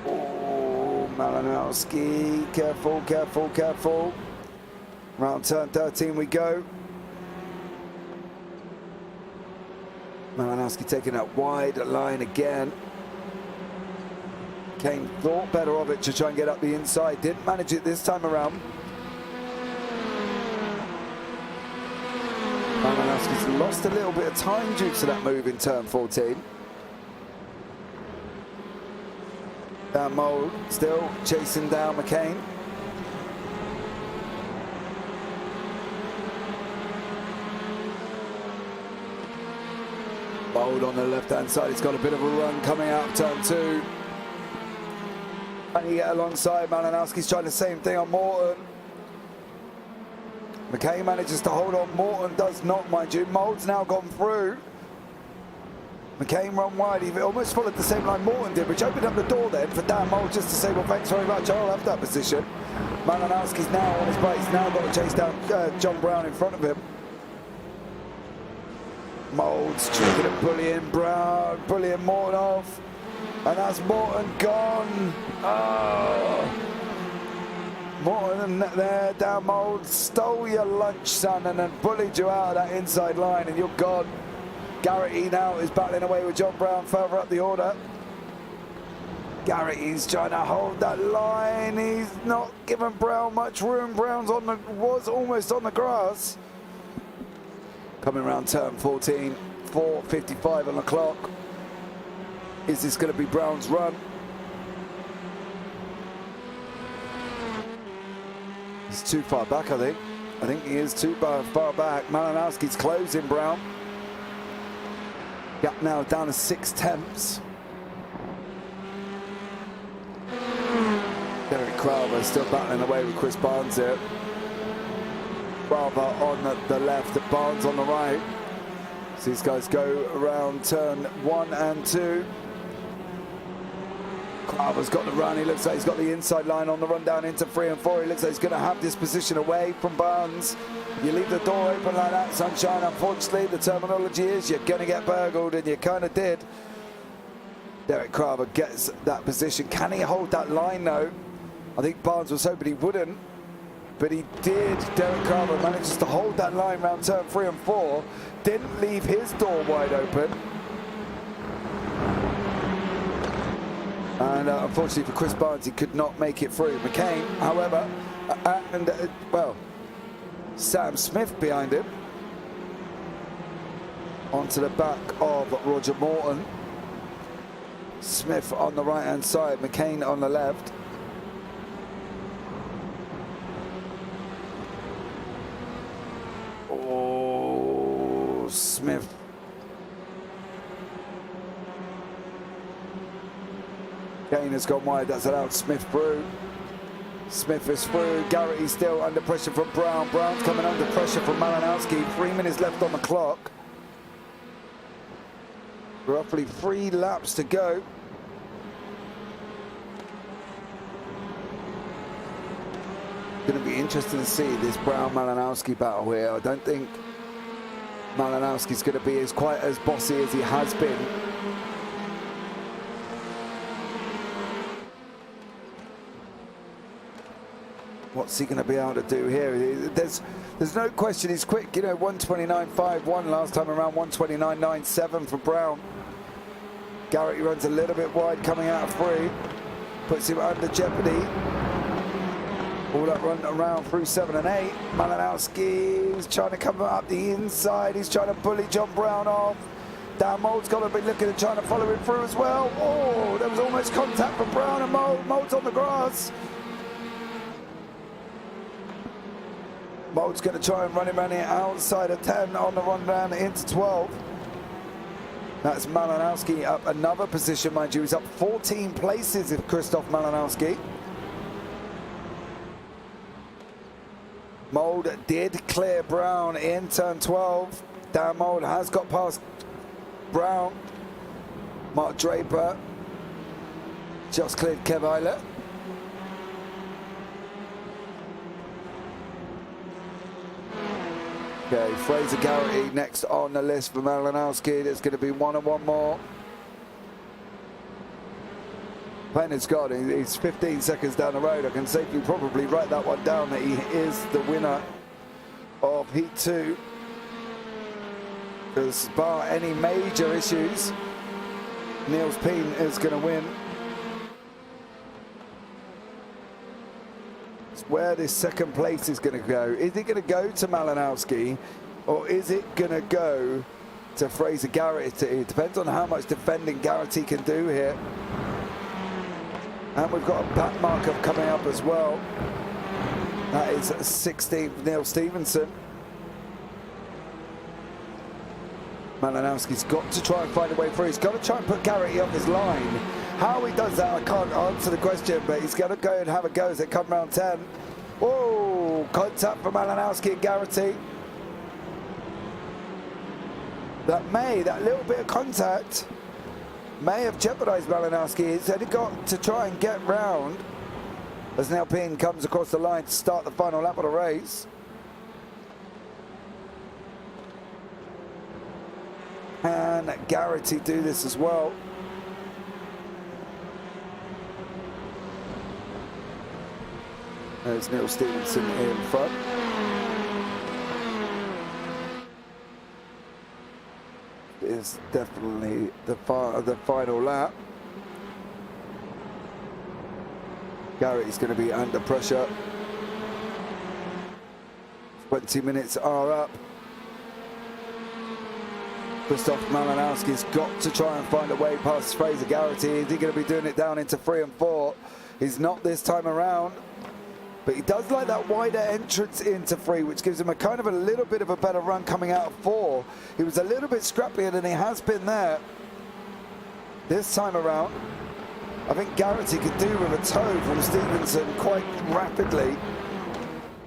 Oh, Malinowski. Careful, careful, careful. Round turn 13 we go. Malinowski taking that wide line again. Kane thought better of it to try and get up the inside. Didn't manage it this time around. Malinowski's lost a little bit of time due to that move in turn 14. Dan Mould still chasing down McCain. Mould on the left-hand side. He's got a bit of a run coming out of turn 2. And he get alongside Malinowski's trying the same thing on Morton. McCain manages to hold on. Morton does not, mind you. Mould's now gone through. McCain run wide. He almost followed the same line Morton did, which opened up the door then for Dan Mould just to say, well, thanks very much, I'll have that position. Malinowski's now on his base. Now got to chase down John Brown in front of him. Mould's trying to bullying Brown, bullying Morton off. And that's Morton gone. Oh. Morton there, Dan Mould stole your lunch, son, and then bullied you out of that inside line, and you're gone. Garrity now is battling away with John Brown further up the order. Garrity's trying to hold that line. He's not giving Brown much room. Brown's was almost on the grass. Coming around turn 14, 4:55 on the clock. Is this going to be Brown's run? He's too far back, I think. I think he is too far back. Malinowski's closing Brown. Gap now down to 6/10. Derek Crowther still battling away with Chris Barnes here. Crowther on the left, Barnes on the right. So these guys go around turn 1 and 2. Arbour's got the run. He looks like he's got the inside line on the run down into 3 and 4. He looks like he's going to have this position away from Barnes. You leave the door open like that, Sunshine. Unfortunately, the terminology is you're going to get burgled, and you kind of did. Derek Carver gets that position. Can he hold that line, though? I think Barnes was hoping he wouldn't, but he did. Derek Carver manages to hold that line around turn 3 and 4. Didn't leave his door wide open. And unfortunately for Chris Barnes, he could not make it through. McCain, however, well, Sam Smith behind him. Onto the back of Roger Morton. Smith on the right-hand side, McCain on the left. Oh, Smith. Kane has gone wide, that's allowed Smith through. Smith is through. Garrity still under pressure from Brown. Brown's coming under pressure from Malinowski. 3 minutes left on the clock. Roughly 3 laps to go. Going to be interesting to see this Brown-Malinowski battle here. I don't think Malinowski's going to be quite as bossy as he has been. What's he going to be able to do here? There's no question he's quick. You know, 129.51 last time around, 129.97 for Brown. Garrity runs a little bit wide coming out of 3. Puts him under jeopardy. All that run around through 7 and 8. Malinowski is trying to come up the inside. He's trying to bully John Brown off. Dan Mould's got to be looking at trying to follow him through as well. Oh, there was almost contact from Brown and Mould. Mould's on the grass. Mould's going to try and run him around the outside of 10 on the run down into 12. That's Malinowski up another position, mind you. He's up 14 places if Christoph Malinowski. Mould did clear Brown in turn 12. Dan Mould has got past Brown. Mark Draper just cleared Kev Eilert. Okay, Fraser Garrity next on the list for Malinowski. There's going to be 1 and 1 more. Payne's got it. He's 15 seconds down the road. I can safely probably write that one down that he is the winner of Heat 2. Because bar any major issues, Niels Peen is going to win. It's where this second place is going to go. Is it going to go to Malinowski, or is it going to go to Fraser Garrity? It depends on how much defending Garrity can do here. And we've got a back marker coming up as well. That is 16th, Neil Stevenson. Malinowski's got to try and find a way through. He's got to try and put Garrity off his line. How he does that, I can't answer the question, but he's got to go and have a go as they come round 10. Oh, contact from Malinowski and Garrity. That little bit of contact may have jeopardised Malinowski. He's only got to try and get round as Neil Peen comes across the line to start the final lap of the race. Can Garrity do this as well? There's Neil Stevenson in front. Is definitely the final lap. Garrity's going to be under pressure. 20 minutes are up. Christoph Malinowski's got to try and find a way past Fraser Garrity. Is he going to be doing it down into 3 and 4? He's not this time around. But he does like that wider entrance into 3, which gives him a kind of a little bit of a better run coming out of 4. He was a little bit scrappier than he has been there. This time around, I think Garrity could do with a toe from Stevenson quite rapidly.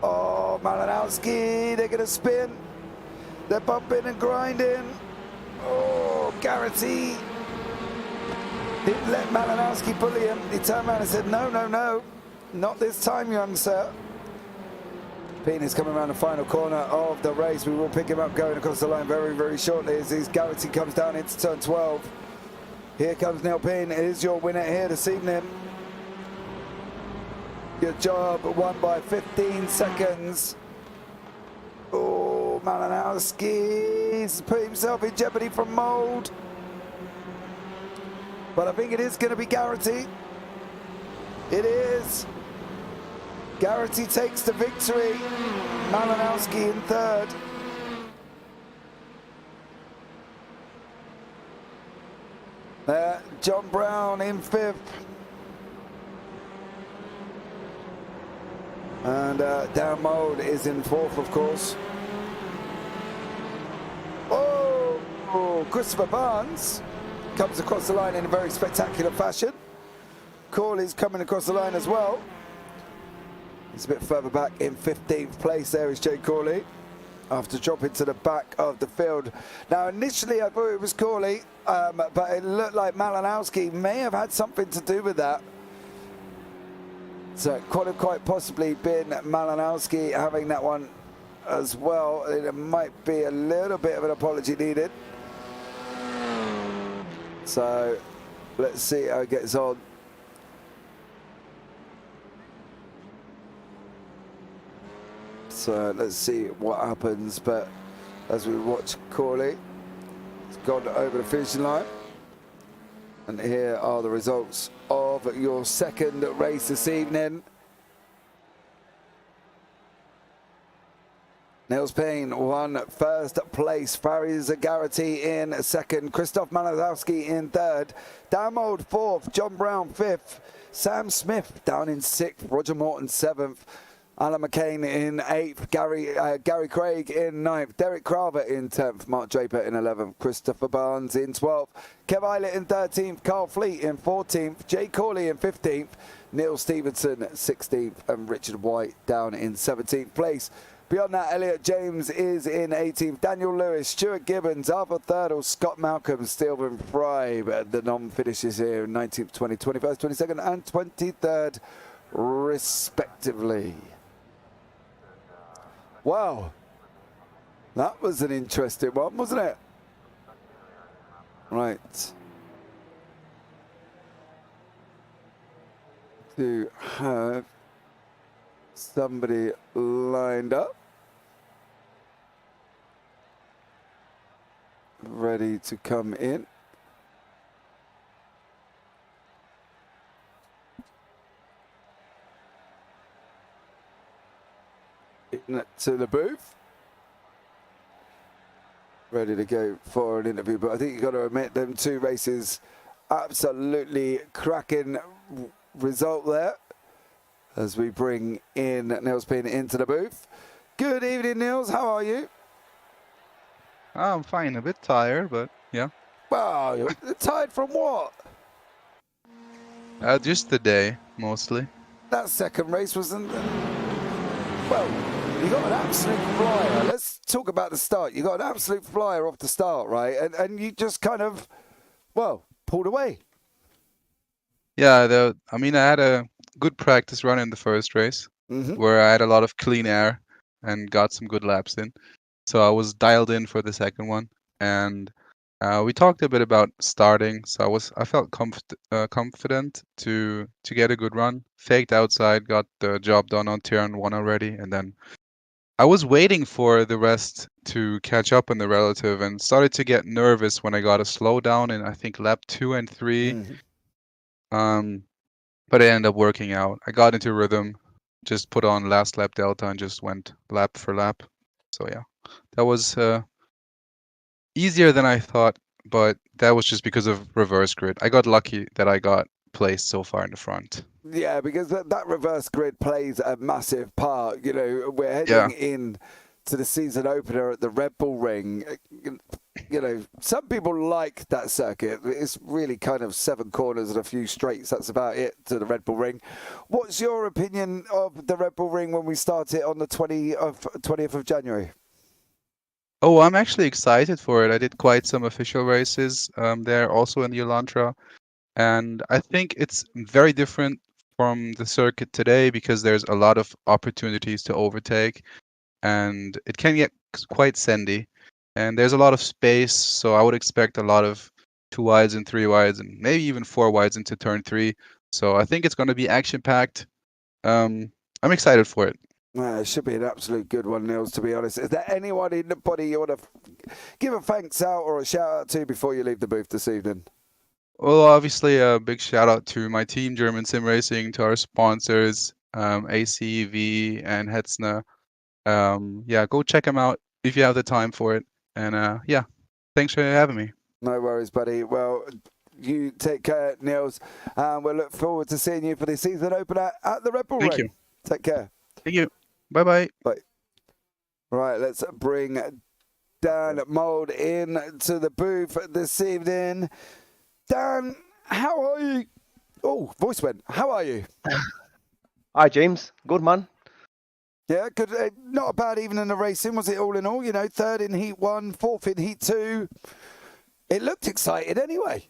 Oh, Malinowski, they're going to spin. They're bumping and grinding. Oh, Garrity. Didn't let Malinowski bully him. He turned around and said, no, no, no. Not this time, young sir. Payne is coming around the final corner of the race. We will pick him up going across the line very, very shortly as his Garrity comes down into turn 12. Here comes Neil Payne. Is your winner here this evening. Good job. Won by 15 seconds. Oh, Malinowski's put himself in jeopardy from mould. But I think it is going to be Garrity. It is. Garrity takes the victory. Malinowski in third. John Brown in fifth. And Dan Mould is in fourth, of course. Oh, Christopher Barnes comes across the line in a very spectacular fashion. Corley's coming across the line as well. He's a bit further back in 15th place. There is Jay Corley after dropping to the back of the field. Now, initially I thought it was Corley, but it looked like Malinowski may have had something to do with that. So it could have quite possibly been Malinowski having that one as well. It might be a little bit of an apology needed. So let's see how it gets on. So let's see what happens. But as we watch Corley, he's gone over the finishing line. And here are the results of your second race this evening. Nils Payne won first place. Faris Garrity in second. Christoph Malinowski in third. Dan Mould fourth. John Brown fifth. Sam Smith down in sixth. Roger Morton seventh. Alan McCain in 8th, Gary Craig in 9th, Derek Craver in 10th, Mark Draper in 11th, Christopher Barnes in 12th, Kev Eilert in 13th, Carl Fleet in 14th, Jay Corley in 15th, Neil Stevenson 16th, and Richard White down in 17th place. Beyond that, Elliot James is in 18th, Daniel Lewis, Stuart Gibbons, Arthur Thirdle, Scott Malcolm, Stephen Fry, the non-finishes here in 19th, 20th, 21st, 22nd, and 23rd, respectively. Wow, that was an interesting one, wasn't it? Right. To have somebody lined up, ready to come in. To the booth, ready to go for an interview. But I think you've got to admit, them two races, absolutely cracking result there as we bring in Nils Payne into the booth. Good evening, Nils. How are you? I'm fine. A bit tired, but yeah. Wow, you're tired from what? Just the day, mostly. That second race wasn't... Well, you got an absolute flyer. Let's talk about the start. You got an absolute flyer off the start, right? And you just kind of, well, pulled away. Yeah, I had a good practice run in the first race, where I had a lot of clean air and got some good laps in. So I was dialed in for the second one, and we talked a bit about starting. So I felt confident to get a good run. Faked outside, got the job done on turn 1 already, and then I was waiting for the rest to catch up on the relative and started to get nervous when I got a slowdown in, I think, lap 2 and 3. But it ended up working out. I got into rhythm, just put on last lap delta and just went lap for lap. So yeah, that was easier than I thought, but that was just because of reverse grid. I got lucky that I got placed so far in the front. Yeah, because that reverse grid plays a massive part. You know, we're heading in to the season opener at the Red Bull Ring. You know, some people like that circuit. It's really kind of 7 corners and a few straights. That's about it to the Red Bull Ring. What's your opinion of the Red Bull Ring when we start it on the 20th of January? Oh, I'm actually excited for it. I did quite some official races there, also in the Elantra. And I think it's very different from the circuit today because there's a lot of opportunities to overtake, and it can get quite sandy. And there's a lot of space, so I would expect a lot of 2 wides and 3 wides, and maybe even 4 wides into turn 3. So I think it's going to be action-packed. I'm excited for it. It should be an absolute good one, Niels, to be honest. Is there anyone in the body you want to give a thanks out or a shout out to before you leave the booth this evening? Well, obviously, a big shout out to my team, German Sim Racing, to our sponsors, ACV and Hetzner. Yeah, go check them out if you have the time for it. And yeah, thanks for having me. No worries, buddy. Well, you take care, Niels. We'll look forward to seeing you for the season opener at the Red Bull Ring. Thank you. Take care. Thank you. Bye-bye. Bye. Right, let's bring Dan Mould in to the booth this evening. Dan, how are you? Oh, voice went. How are you? Hi, James. Good, man. Yeah, good. Not a bad evening of racing, was it all in all? You know, third in Heat 1, fourth in Heat 2. It looked excited anyway.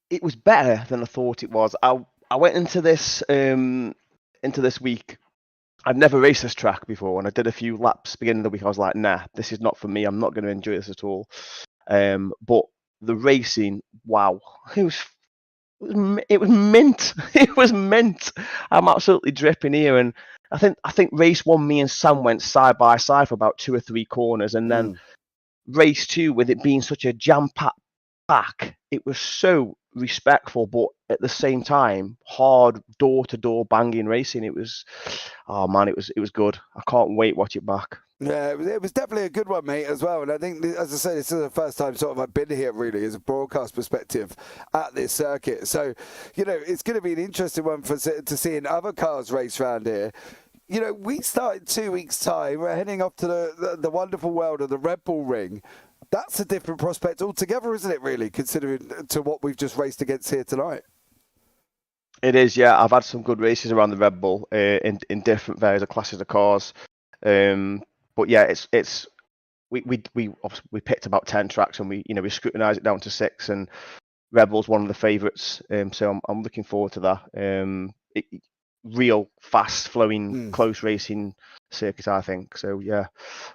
It was better than I thought it was. I went into this week. I'd never raced this track before, and I did a few laps beginning of the week. I was like, nah, this is not for me. I'm not going to enjoy this at all. But the racing, wow, it was mint. It was mint. I'm absolutely dripping here, and I think race 1, me and Sam went side by side for about 2 or 3 corners, and then race 2, with it being such a jam-packed pack, it was so respectful, but at the same time, hard door-to-door banging racing. It was, oh man, it was good. I can't wait to watch it back. Yeah, it was definitely a good one, mate, as well. And I think, as I say, this is the first time sort of I've been here, really, as a broadcast perspective at this circuit. So, you know, it's going to be an interesting one to see in other cars race around here. You know, we start in 2 weeks' time. We're heading off to the wonderful world of the Red Bull Ring. That's a different prospect altogether, isn't it, really, considering to what we've just raced against here tonight? It is, yeah. I've had some good races around the Red Bull in different various classes of cars. But yeah, we obviously picked about 10 tracks, and we scrutinised it down to 6, and Red Bull's one of the favourites. So I'm looking forward to that. Real fast flowing, close racing circuit, I think. So yeah,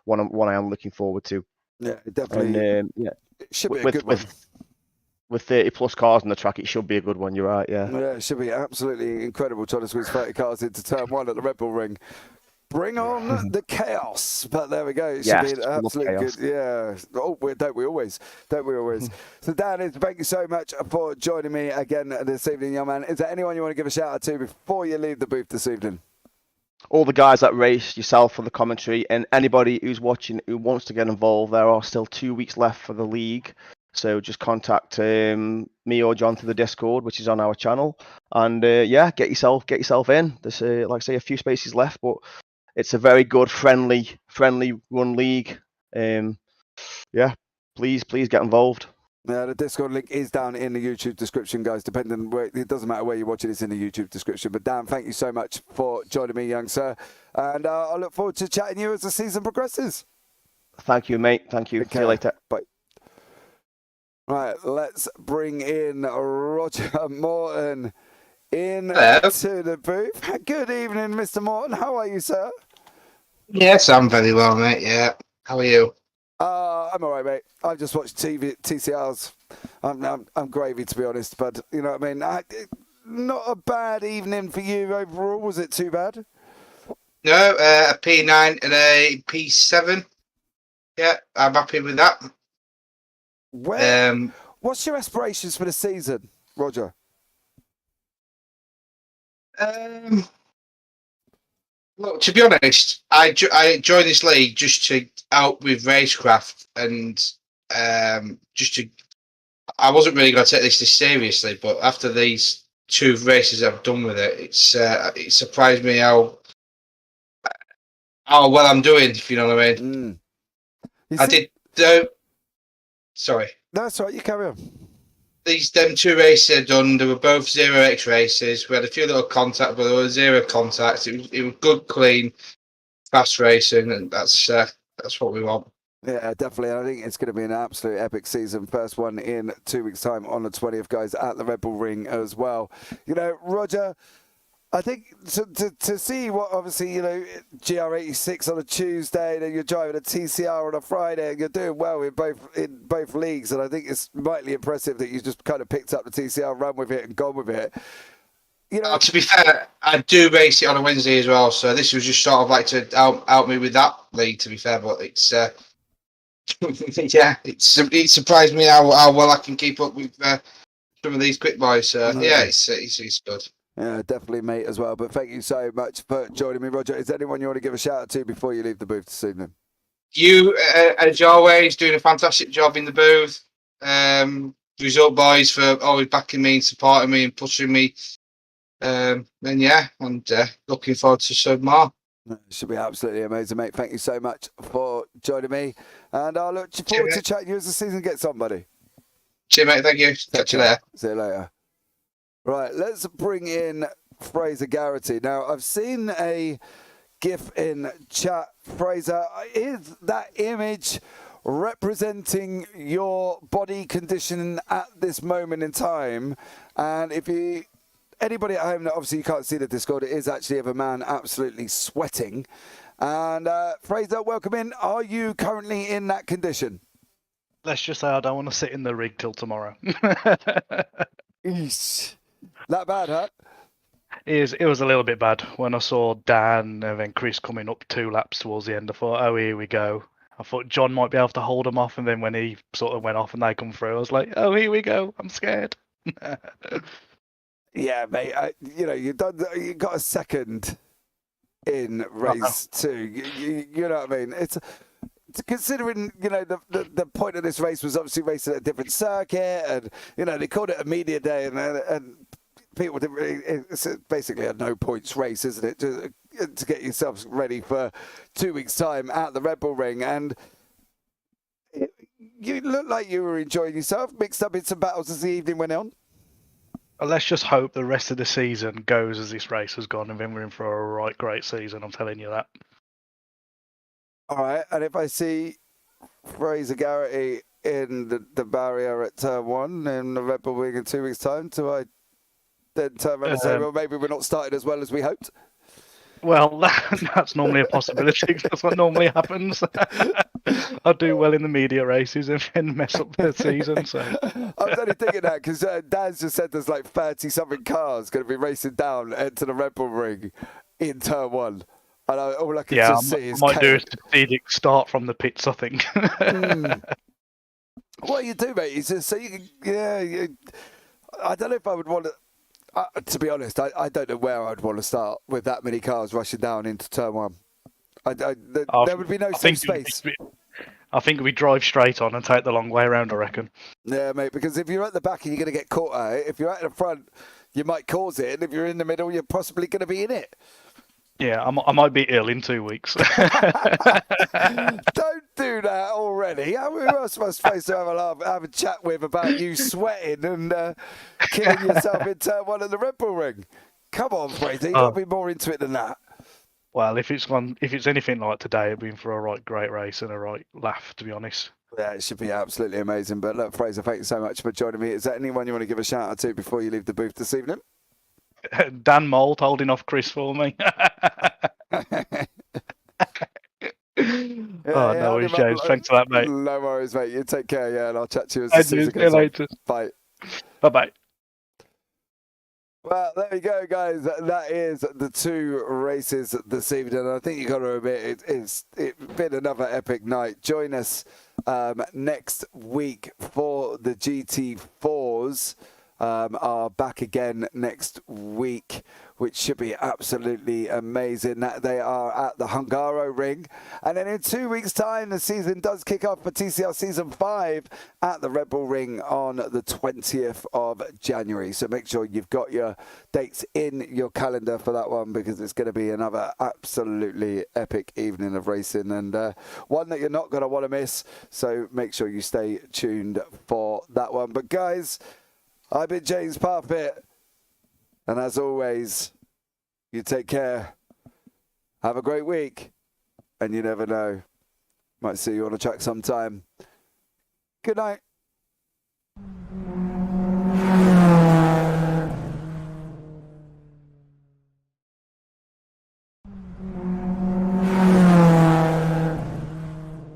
one I am looking forward to. Yeah, definitely. And, yeah, it should be a good one. With 30 plus cars on the track, it should be a good one. You're right. Yeah. Yeah, it should be absolutely incredible trying to squeeze 30 cars into turn 1 at the Red Bull Ring. Bring on the chaos. But there we go. It should be an absolute good. Yeah. Oh, don't we always? So, Dan, thank you so much for joining me again this evening, young man. Is there anyone you want to give a shout out to before you leave the booth this evening? All the guys that race, yourself for the commentary, and anybody who's watching who wants to get involved. There are still 2 weeks left for the league. So just contact me or John through the Discord, which is on our channel. And yeah, get yourself in. There's, like I say, a few spaces left, but it's a very good, friendly run league. Yeah, please get involved. Yeah, the Discord link is down in the YouTube description, guys. Depending on where, it doesn't matter where you're watching, it's in the YouTube description. But Dan, thank you so much for joining me, young sir. And I look forward to chatting you as the season progresses. Thank you, mate. Thank you. See you later. Bye. Right, let's bring in Roger Morton into the booth. Good evening, Mr. Morton. How are you, sir? Yes, I'm very well, mate. Yeah. How are you? I'm all right, mate. I've just watched TCRs. I'm gravy, to be honest. But, you know what I mean? Not a bad evening for you overall. Was it too bad? No, a P9 and a P7. Yeah, I'm happy with that. What's your aspirations for the season, Roger? Well, to be honest, I joined this league just to help with racecraft and just to. I wasn't really going to take this seriously, but after these 2 races I've done with it, it surprised me how well I'm doing. If you know what I mean. Sorry. That's right. You carry on. Them 2 races I've done, they were both 0x races. We had a few little contacts, but there were 0 contacts. It was good, clean, fast racing, and that's what we want. Yeah, definitely. I think it's going to be an absolute epic season. First one in 2 weeks' time on the 20th, guys, at the Red Bull Ring as well. You know, Roger, I think to see what, obviously, you know, GR86 on a Tuesday, then you're driving a TCR on a Friday, and you're doing well in both leagues. And I think it's mightily impressive that you just kind of picked up the TCR, run with it, and gone with it. You know, to be fair, I do race it on a Wednesday as well, so this was just sort of like to help me with that league. To be fair, but it's yeah, it surprised me how well I can keep up with some of these quick boys. So yeah, it's good. Yeah, definitely, mate, as well. But thank you so much for joining me, Roger. Is there anyone you want to give a shout out to before you leave the booth this evening? You, as always, doing a fantastic job in the booth. Result boys for always backing me and supporting me and pushing me. And looking forward to some more. It should be absolutely amazing, mate. Thank you so much for joining me. And I'll look forward to chatting to you as the season gets on, buddy. Cheers, mate. Thank you. Catch you later. See you later. Right, let's bring in Fraser Garrity. Now, I've seen a GIF in chat. Fraser, is that image representing your body condition at this moment in time? And if you... Anybody at home that obviously you can't see the Discord, it is actually of a man absolutely sweating. And Fraser, welcome in. Are you currently in that condition? Let's just say I don't want to sit in the rig till tomorrow. Eesh. That bad, huh? It was a little bit bad when I saw Dan and then Chris coming up 2 laps towards the end. I thought, oh, here we go. I thought John might be able to hold them off, and then when he sort of went off and they come through, I was like, oh, here we go. I'm scared. Yeah, mate. You got a second in race 2. You know what I mean? It's considering, you know, the point of this race was obviously racing at a different circuit, and you know they called it a media day, and people didn't really. It's basically a no points race, isn't it? To get yourselves ready for 2 weeks' time at the Red Bull Ring, and you looked like you were enjoying yourself. Mixed up in some battles as the evening went on. Let's just hope the rest of the season goes as this race has gone, and then we're in for a right great season. I'm telling you that. All right, and if I see Fraser Garrity in the barrier at turn 1 in the Red Bull Ring in 2 weeks' time, do I then turn around and say, well, maybe we're not starting as well as we hoped? Well, that's normally a possibility. That's what normally happens. I do well in the media races and then mess up the season. So I was only thinking that because Dan's just said there's like 30-something cars going to be racing down into the Red Bull Ring in turn 1. And all I can just see is... I might do a strategic start from the pits, I think. What you do, mate, is just so you can... I don't know if I would want to... to be honest, I don't know where I'd want to start with that many cars rushing down into turn 1. There would be no safe space. I think we drive straight on and take the long way around, I reckon. Yeah, mate, because if you're at the back, you're going to get caught out. If you're at the front, you might cause it. And if you're in the middle, you're possibly going to be in it. Yeah, I might be ill in 2 weeks. Don't do that already. Who else am I supposed to have a chat with about you sweating and killing yourself in turn 1 at the Red Bull Ring? Come on, Fraser, you've got to be more into it than that. Well, if it's anything like today, it'd been for a right great race and a right laugh, to be honest. Yeah, it should be absolutely amazing. But look, Fraser, thank you so much for joining me. Is there anyone you want to give a shout out to before you leave the booth this evening? Dan Mould holding off Chris for me. No worries, James. Thanks for that, mate. No worries, mate. You take care, yeah, and I'll chat to you as the season goes on. Later. Bye. Bye-bye. Well, there you go, guys. That is the 2 races this evening. I think you've got to admit it's been another epic night. Join us next week for the GT4s. Are back again next week, which should be absolutely amazing. They are at the Hungaro Ring. And then in 2 weeks' time, the season does kick off for TCR Season 5 at the Red Bull Ring on the 20th of January. So make sure you've got your dates in your calendar for that one, because it's going to be another absolutely epic evening of racing, and one that you're not going to want to miss. So make sure you stay tuned for that one. But guys, I've been James Parfitt, and as always, you take care, have a great week, and you never know, Might see you on a track sometime. Good night.